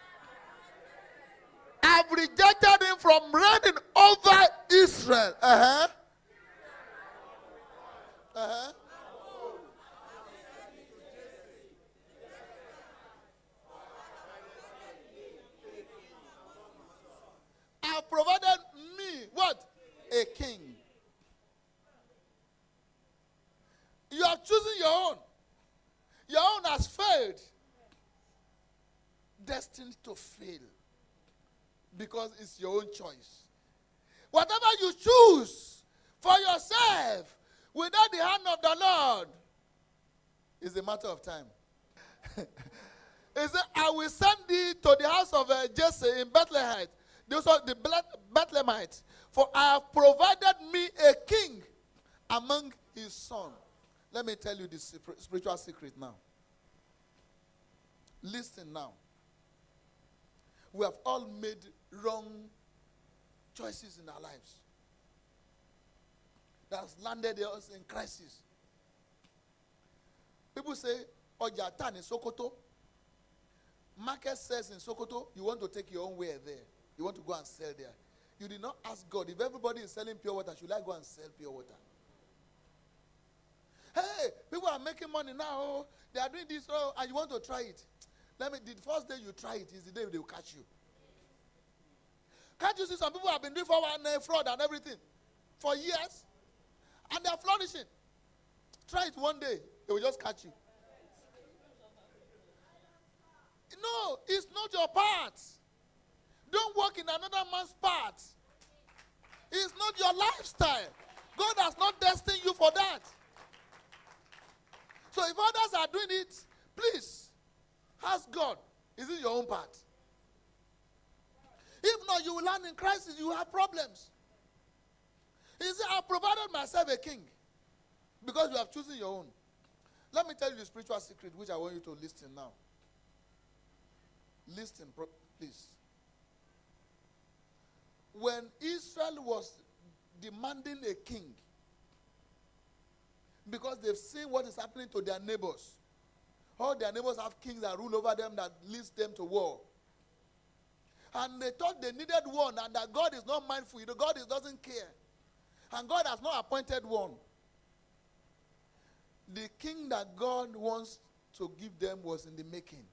I've rejected him from reigning over Israel. I've provided me, what? A king. You are choosing your own. Your own has failed. Destined to fail. Because it's your own choice. Whatever you choose for yourself without the hand of the Lord is a matter of time. He said, I will send thee to the house of Jesse in Bethlehem. Those are the Bethlehemites. For I have provided me a king among his sons. Let me tell you the spiritual secret now. Listen now. We have all made wrong choices in our lives. That has landed us in crisis. People say, Ojatan in Sokoto. Market says in Sokoto, you want to take your own way there. You want to go and sell there. You did not ask God, if everybody is selling pure water, should I go and sell pure water? Hey, people are making money now. They are doing this, and you want to try it. The first day you try it is the day they will catch you. Can't you see some people have been doing fraud and everything for years? And they are flourishing. Try it one day, they will just catch you. No, it's not your part. Don't work in another man's part. It's not your lifestyle. God has not destined you for that. So if others are doing it, please, Ask God. Is it your own part? If not, you will land in crisis. You will have problems. He said, I provided myself a king because you have chosen your own. Let me tell you the spiritual secret which I want you to listen now. Listen, please. When Israel was demanding a king, because they've seen what is happening to their neighbors. All their neighbors have kings that rule over them that leads them to war. And they thought they needed one, and that God is not mindful. God doesn't care. And God has not appointed one. The king that God wants to give them was in the making.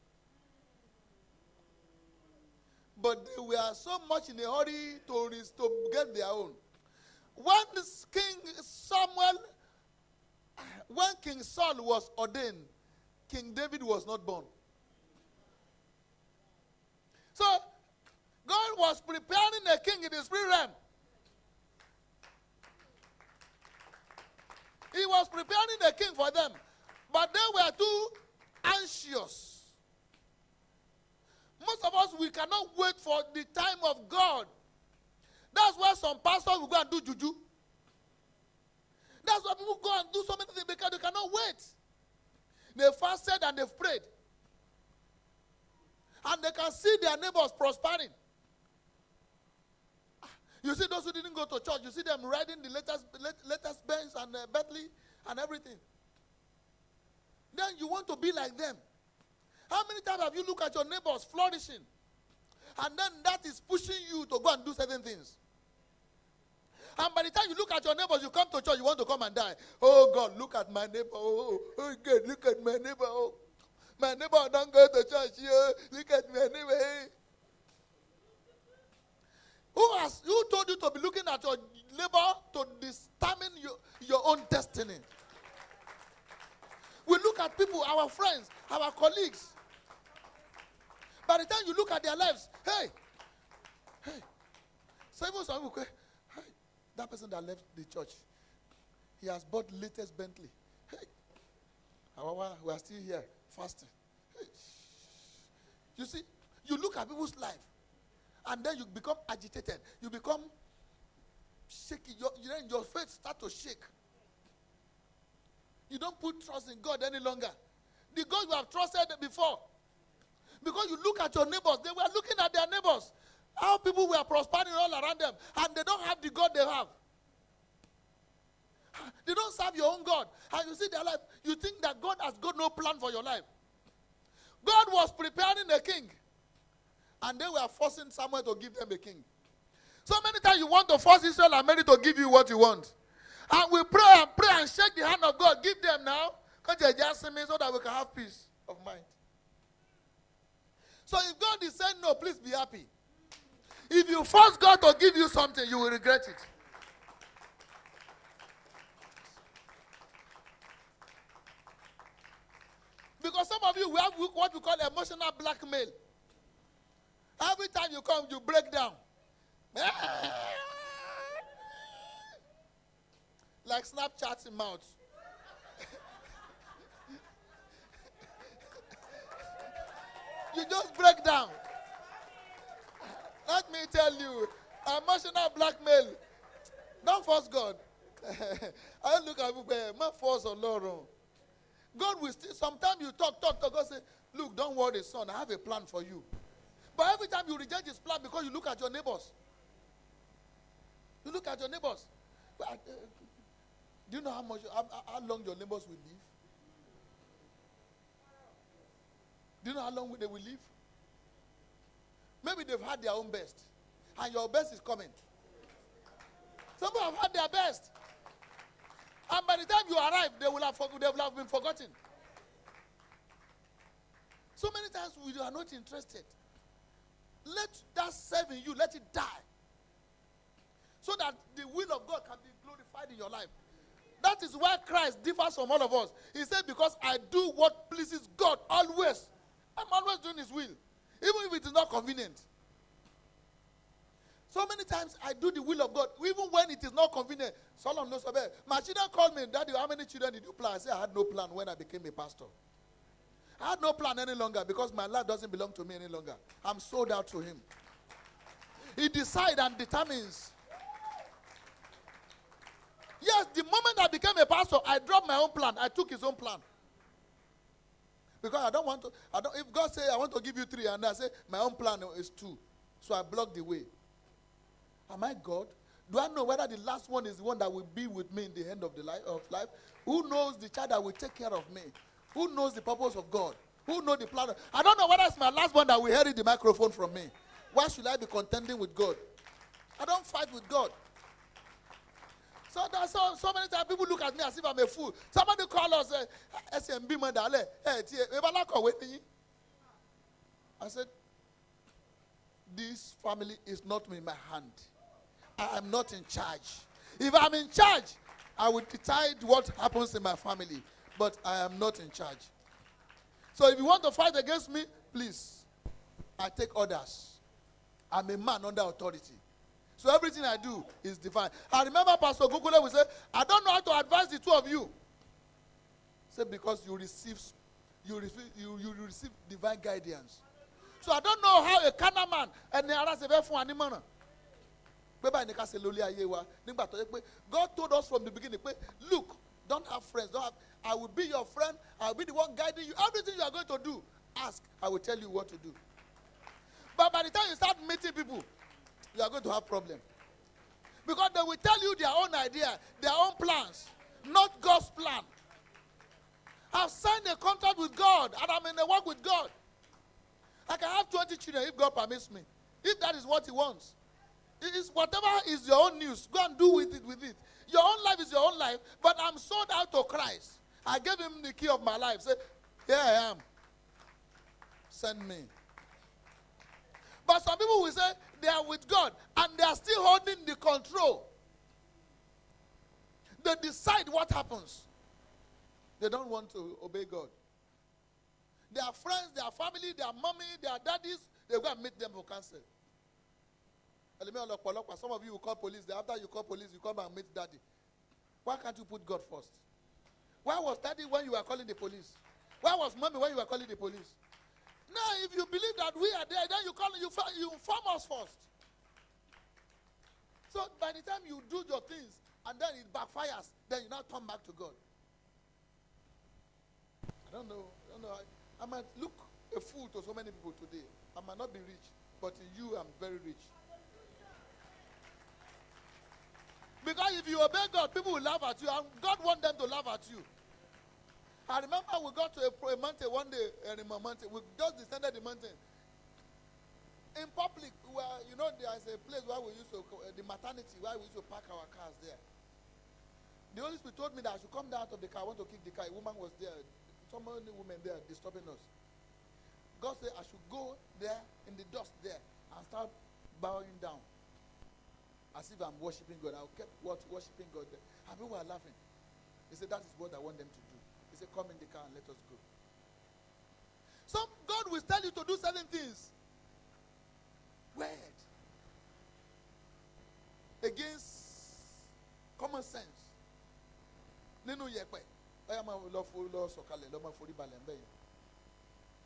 But they were so much in a hurry to get their own. When King Saul was ordained, King David was not born. So, God was preparing a king in the spirit realm. He was preparing a king for them. But they were too anxious. Most of us, we cannot wait for the time of God. That's why some pastors will go and do juju. That's why people go and do so many things because they cannot wait. They fasted and they've prayed. And they can see their neighbors prospering. You see those who didn't go to church, you see them riding the latest Benz and Bentley and everything. Then you want to be like them. How many times have you looked at your neighbors flourishing? And then that is pushing you to go and do certain things. And by the time you look at your neighbors, you come to church, you want to come and die. Oh God, look at my neighbor. Oh God, look at my neighbor. Oh, my neighbor don't go to church. Oh, look at my neighbor. Who told you to be looking at your neighbor to determine your own destiny? We look at people, our friends, our colleagues. By the time you look at their lives, hey, some people say, hey, that person that left the church, he has bought latest Bentley. Hey, we are still here fasting. Hey. You see, you look at people's life, and then you become agitated. You become shaky. Your faith starts to shake. You don't put trust in God any longer. The God you have trusted before. Because you look at your neighbors. They were looking at their neighbors. How people were prospering all around them. And they don't have the God they have. They don't serve your own God. And you see their life. You think that God has got no plan for your life. God was preparing a king. And they were forcing Samuel to give them a king. So many times you want to force Israel and Mary to give you what you want. And we pray and shake the hand of God. Give them now. Because they just me so that we can have peace of mind. So if God is saying no, please be happy. If you force God to give you something, you will regret it. Because some of you, we have what we call emotional blackmail. Every time you come, you break down. Like Snapchats in mouth. You just break down. Let me tell you, emotional blackmail. Don't force God. I look at people, not force on Lord. God will still, sometimes you talk. God say, look, don't worry, son, I have a plan for you. But every time you reject his plan because you look at your neighbors. You look at your neighbors. Do you know how long your neighbors will live? Do you know how long they will live? Maybe they've had their own best. And your best is coming. Some people have had their best. And by the time you arrive, they will have been forgotten. So many times we are not interested. Let that serve in you, let it die. So that the will of God can be glorified in your life. That is why Christ differs from all of us. He said, because I do what pleases God always. I'm always doing his will. Even if it is not convenient. So many times I do the will of God. Even when it is not convenient. Solomon knows about it. My children called me, Daddy, how many children did you plan? I said, I had no plan when I became a pastor. I had no plan any longer because my life doesn't belong to me any longer. I'm sold out to him. He decides and determines. Yes, the moment I became a pastor, I dropped my own plan. I took his own plan. Because I don't want to, if God says I want to give you 3, and I say my own plan is 2. So I block the way. Am I God? Do I know whether the last one is the one that will be with me in the end of the life? Who knows the child that will take care of me? Who knows the purpose of God? Who knows the plan? I don't know whether it's my last one that will inherit the microphone from me. Why should I be contending with God? I don't fight with God. So that's so many times people look at me as if I'm a fool. Somebody call us, SMB Mandale. I said, this family is not in my hand. I am not in charge. If I'm in charge, I will decide what happens in my family. But I am not in charge. So if you want to fight against me, please, I take orders. I'm a man under authority. So everything I do is divine. I remember Pastor Gugule would say, I don't know how to advise the 2 of you. Say because you receive divine guidance. So I don't know how a CANAL man and the God told us from the beginning, look, don't have friends. I will be your friend. I will be the one guiding you. Everything you are going to do, ask. I will tell you what to do. But by the time you start meeting people, you are going to have problems. Because they will tell you their own idea, their own plans, not God's plan. I've signed a contract with God, and I'm in a work with God. I can have 20 children if God permits me. If that is what he wants. It is whatever is your own news. Go and do with it. Your own life is your own life, but I'm sold out to Christ. I gave him the key of my life. Say, here I am. Send me. But some people will say they are with God and they are still holding the control. They decide what happens. They don't want to obey God. Their friends, their family, their mommy, their daddies, they go and meet them for counsel. Some of you will call police. After you call police, you come and meet daddy. Why can't you put God first? Why was daddy when you were calling the police? Why was mommy when you were calling the police? Now, if you believe that we are there, then you inform us first. So by the time you do your things and then it backfires, then you now turn back to God. I don't know. I might look a fool to so many people today. I might not be rich, but in you I'm very rich. Because if you obey God, people will laugh at you, and God wants them to laugh at you. I remember we got to a mountain one day, we just descended the mountain. In public, there's a place where we used to, the maternity, where we used to park our cars there. The Holy Spirit told me that I should come down out of the car. I want to kick the car. A woman was there. So many women there disturbing us. God said I should go there in the dust there and start bowing down. As if I'm worshiping God. I kept worshiping God there. And people were laughing. He said, that is what I want them to do. He said, come in the car and let us go. So God will tell you to do certain things. Weird. Against common sense. Nínú yẹ̀pẹ̀. Ọ̀yà máa lọ sọ̀kalẹ̀ lọ máa forí balẹ̀ ńbẹ̀ yẹn.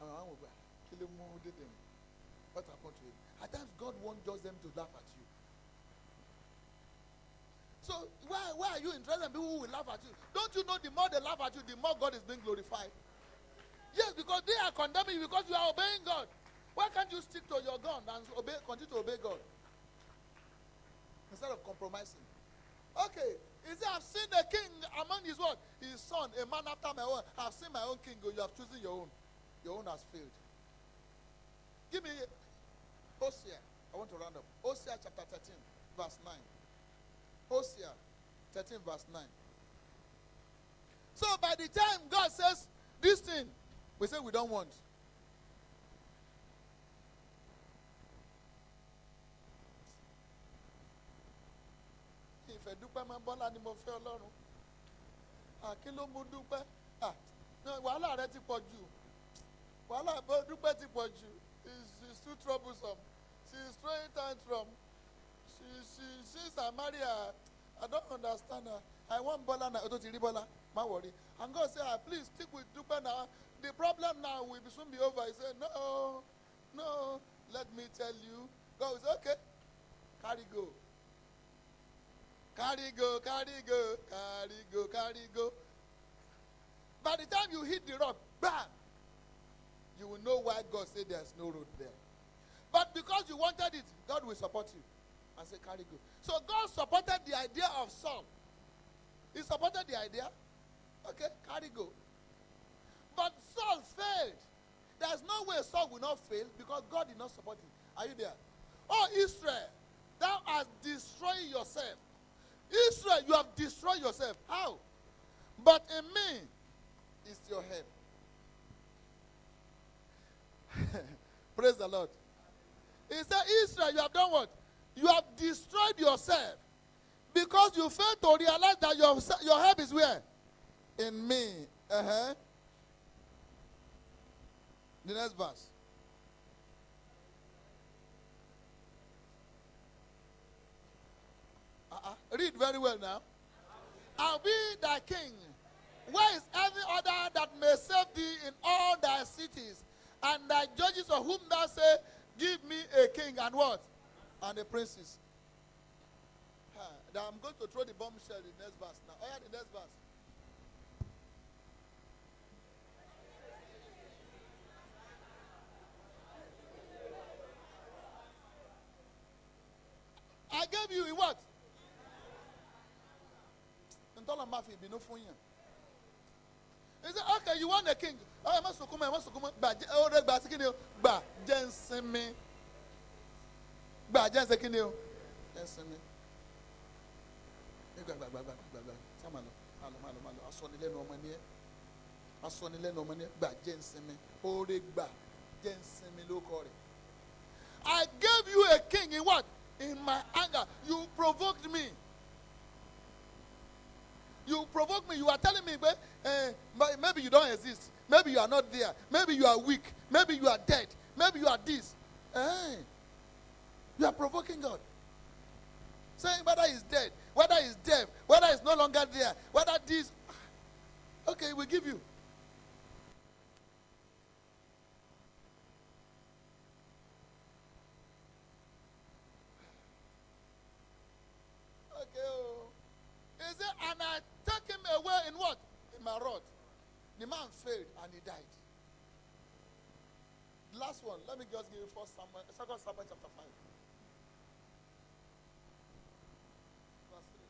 Àwọn ògbà kí ló mú dédé mu? What happened to it? At times God wants just them to laugh at you. So why are you interested in people who will laugh at you? Don't you know the more they laugh at you, the more God is being glorified? Yes, because they are condemning you because you are obeying God. Why can't you stick to your gun and continue to obey God? Instead of compromising. Okay, he said, I've seen a king among his what? His son, a man after my own. I've seen my own king. You have chosen your own. Your own has failed. Give me Hosea. I want to round up. Hosea chapter 13, verse 9. Hosea 13, verse 9. So by the time God says this thing, we say we don't want. Ìfẹ́ dúpẹ́ máa ń bọ́lá ni mo fẹ́ Ọlọ́run. Kí ló mú dúpẹ́? Wàhálà rẹ ti pọ̀ jù. Wàhálà dúpẹ́ ti pọ̀ jù. It's too troublesome. She's throwing tantrum. Since I marry her, I don't understand her. I want Bola now. Don't you Bola? Ma worry. And God say, please stick with Dupe now. the problem now will soon be over. He said, no, let me tell you. God will say, okay, carry go. Carry go, carry go, carry go, carry go. By the time you hit the rock, bam, you will know why God said there's no road there. But because you wanted it, God will support you and say, carry go. So God supported the idea of Saul. He supported the idea. Okay, carry go. But Saul failed. There's no way Saul will not fail because God did not support him. Are you there? Oh, Israel, thou hast destroyed yourself. Israel, you have destroyed yourself. How? But in me is your help. Praise the Lord. He said, Israel, you have done what? You have destroyed yourself because you failed to realize that your help is where? In me. The next verse. Read very well now. I'll be thy king. Where is every other that may save thee in all thy cities? And thy judges of whom thou say, give me a king and what? And a princess. Now I'm going to throw the bombshell in the next verse now. Oh yeah, the next verse. I gave you in what? He said, okay, you want a king. Oh, I must come. Ba jenseme. Ba jensekini o. Jenseme. Samalo. Malo. Asonile no mani. Ba jenseme. Ore gba jenseme lo kore. I gave you a king in what? In my anger. You provoked me. You provoke me. You are telling me, maybe you don't exist. Maybe you are not there. Maybe you are weak. Maybe you are dead. Maybe you are this. You are provoking God. Saying whether he's dead, whether he's deaf, whether he's no longer there, whether this. Okay, we give you. He said, and I took him away in what? In my rod. The man failed and he died. The last one, let me just give you 2 Samuel chapter 5. Verse 3.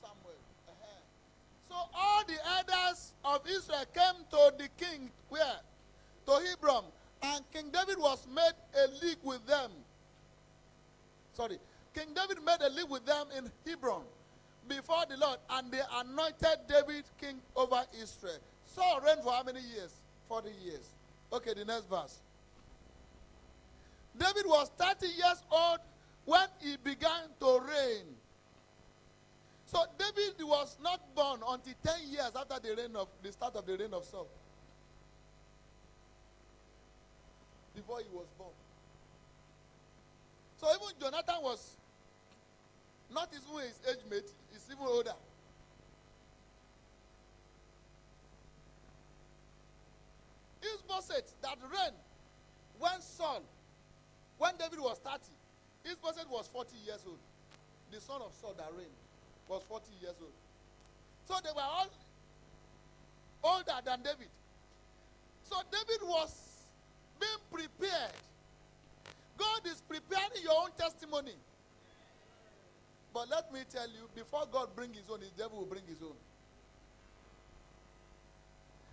Samuel. So all the elders of Israel came to the king, where? To Hebron. And King David was made a league with them. King David made a league with them in Hebron before the Lord, and they anointed David king over Israel. Saul reigned for how many years? 40 years. Okay, the next verse. David was 30 years old when he began to reign. So David was not born until 10 years after the start of the reign of Saul. Before he was born. So even Jonathan was not even his age mate, he's even older. Ishbosheth that reigned when David was 30, Ishbosheth was 40 years old. The son of Saul that reigned was 40 years old. So they were all older than David. So David was being prepared. God is preparing your own testimony. But let me tell you, before God brings his own, the devil will bring his own.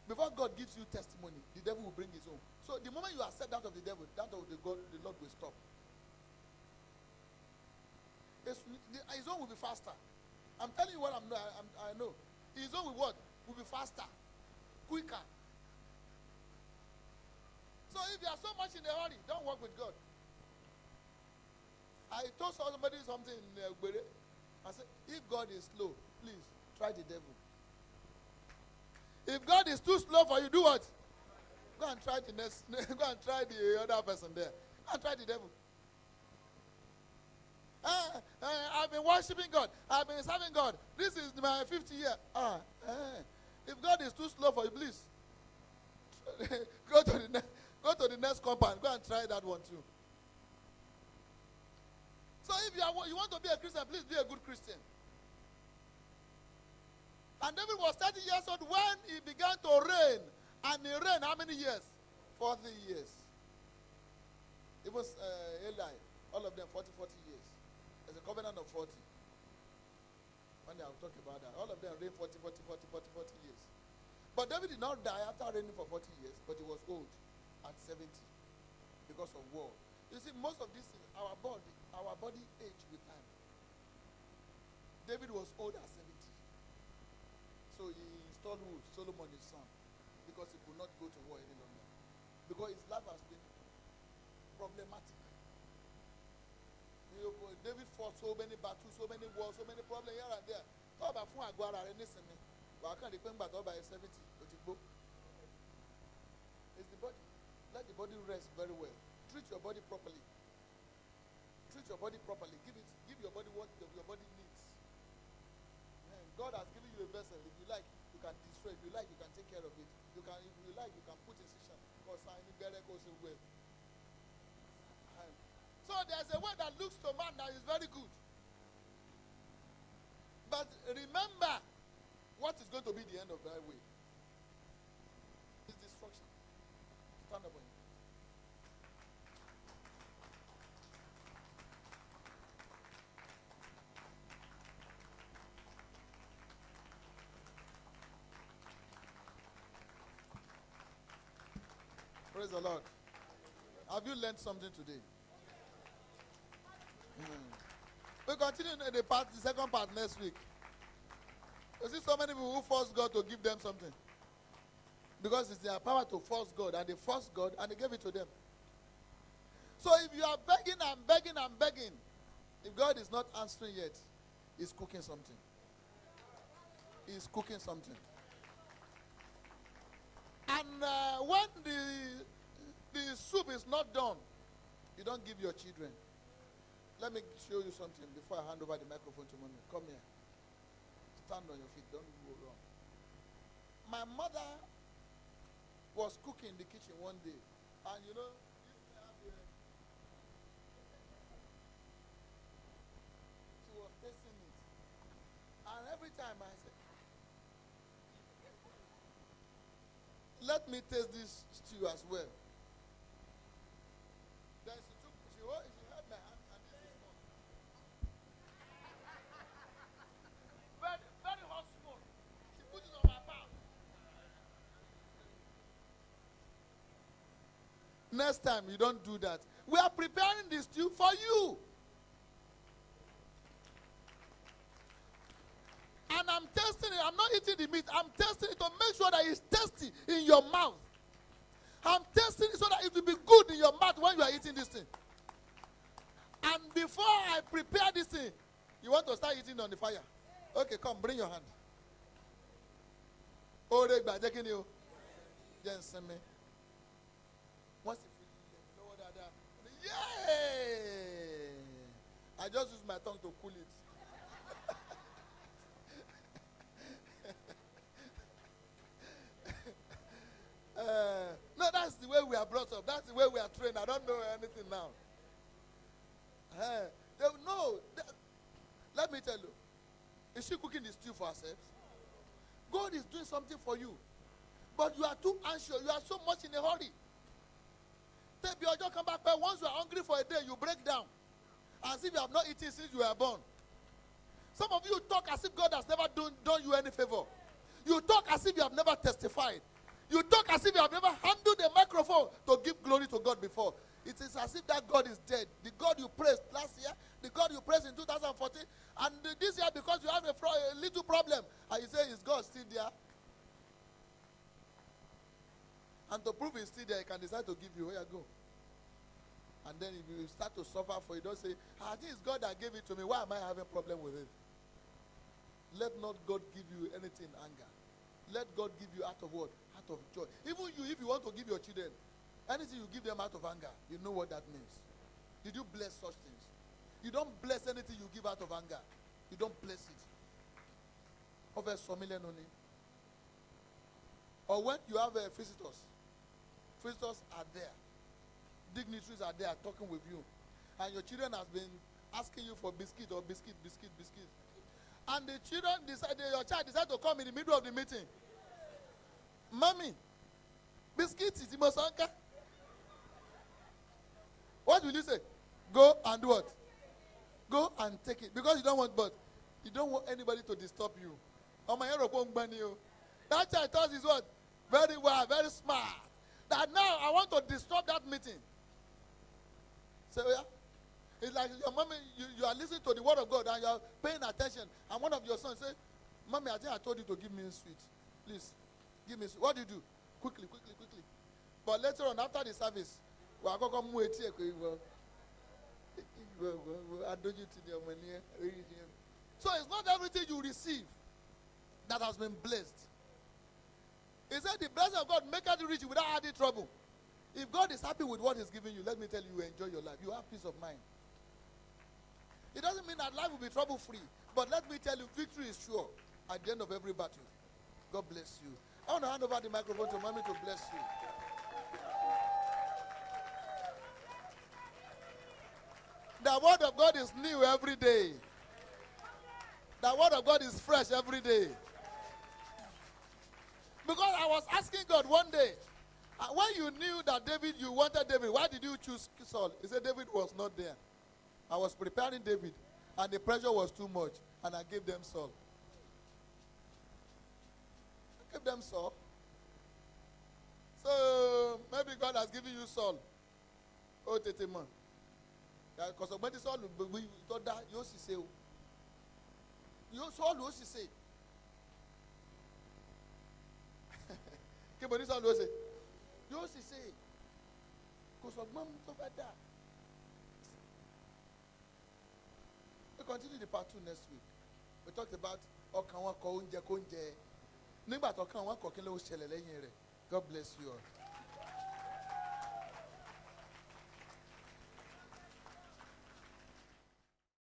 Before God gives you testimony, the devil will bring his own. So the moment you accept that of the devil, that of the God, the Lord will stop. His own will be faster. I'm telling you what I know. His own will what? Will be faster, quicker. if you are so much in a hurry, don't work with God. I told somebody something in Olubori. I said, if God is slow, please try the devil. If God is too slow for you, do what? Go and try the next. Go and try the other person there. Go and try the devil. I've been worshiping God. I've been serving God. This is my 50th year. If God is too slow for you, please go to the next compound. Go and try that one too. So if you want to be a Christian, please be a good Christian. And David was 30 years old when he began to reign. And he reigned how many years? 40 years. It was Eli. All of them 40 years. There's a covenant of 40. One day I'll talk about that. All of them reigned 40 years. But David did not die after reigning for 40 years, but he was old at 70 because of war. You see, most of this is our body age with time. David was old at 70. So he installed who? Solomon, his son, because he could not go to war any longer. Because his life has been problematic. David fought so many battles, so many wars, so many problems here and there. Talk about fun agora renisimi. But I can't remember talk about 70. It's the body. Let the body rest very well. Treat your body properly. Treat your body properly. Give your body what your body needs. Man, God has given you a vessel. If you like, you can destroy. If you like, you can take care of it. If you like, you can put incision. Because sign better goes away. So there's a way that looks to man that is very good. But remember what is going to be the end of that way. It's destruction. Stand up. Praise the Lord. Have you learned something today? We continue in the second part next week. You see so many people who force God to give them something. Because it's their power to force God. And they forced God and they gave it to them. So if you are begging and begging and begging, if God is not answering yet, He's cooking something. He's cooking something. And when the soup is not done, you don't give your children. Let me show you something before I hand over the microphone to mommy. Come here. Stand on your feet. Don't go wrong. My mother was cooking in the kitchen one day. And you know, she was tasting it. And every time I said, let me taste this stew as well. Then she held my hand and this is small. Very, very hot smoke. She put it on my palm. Next time you don't do that. We are preparing this stew for you. And I'm tasting it. I'm not eating the meat. I'm tasting it to make sure that it's tasty in your mouth. I'm tasting it so that it will be good in your mouth when you are eating this thing. And before I prepare this thing, you want to start eating on the fire. Okay, come, bring your hand. Oh, they are taking you. Yes, me. Once you feel that, yay! I just use my tongue to cool it. No, that's the way we are brought up. That's the way we are trained. I don't know anything now. No. Let me tell you. Is she cooking the stew for herself? God is doing something for you. But you are too anxious. You are so much in a hurry. Come back. But once you are hungry for a day, you break down. As if you have not eaten since you were born. Some of you talk as if God has never done you any favor. You talk as if you have never testified. You talk as if you have never handled a microphone to give glory to God before. It is as if that God is dead. The God you praised last year, the God you praised in 2014, and this year because you have a little problem, and you say, is God still there? And to prove it's still there, he can decide to give you, where you go. And then if you start to suffer for it, don't say, this is God that gave it to me. Why am I having a problem with it? Let not God give you anything in anger. Let God give you out of what? Out of joy. Even you, if you want to give your children, anything you give them out of anger, you know what that means. Did you bless such things? You don't bless anything you give out of anger. You don't bless it. Over some million only. Or when you have visitors are there. Dignitaries are there talking with you. And your children have been asking you for biscuit. And the children your child decided to come in the middle of the meeting. Mommy, biscuit is the most anchor. What will you say? Go and do what? Go and take it. Because you don't want anybody to disturb you. That child thought is what? Very well, very smart. That now I want to disturb that meeting. So yeah. It's like your mommy, you are listening to the word of God and you are paying attention. And one of your sons say, Mommy, I think I told you to give me a sweet. Please, give me a sweet. What do you do? Quickly. But later on, after the service, we are going to move so it's not everything you receive that has been blessed. He said the blessing of God make you rich without adding trouble. If God is happy with what he's giving you, let me tell you, you enjoy your life. You have peace of mind. It doesn't mean that life will be trouble-free. But let me tell you, victory is sure at the end of every battle. God bless you. I want to hand over the microphone to Mommy to bless you. The word of God is new every day. The word of God is fresh every day. Because I was asking God one day, when you knew that you wanted David, why did you choose Saul? He said David was not there. I was preparing David, and the pressure was too much, and I gave them Saul. So maybe God has given you Saul. Oh, Teteman. Because when Saul will thought that you say, Saul will say. But Saul will say, you say, because of mom over there. We continue the part 2 next week. We talked about God bless you all.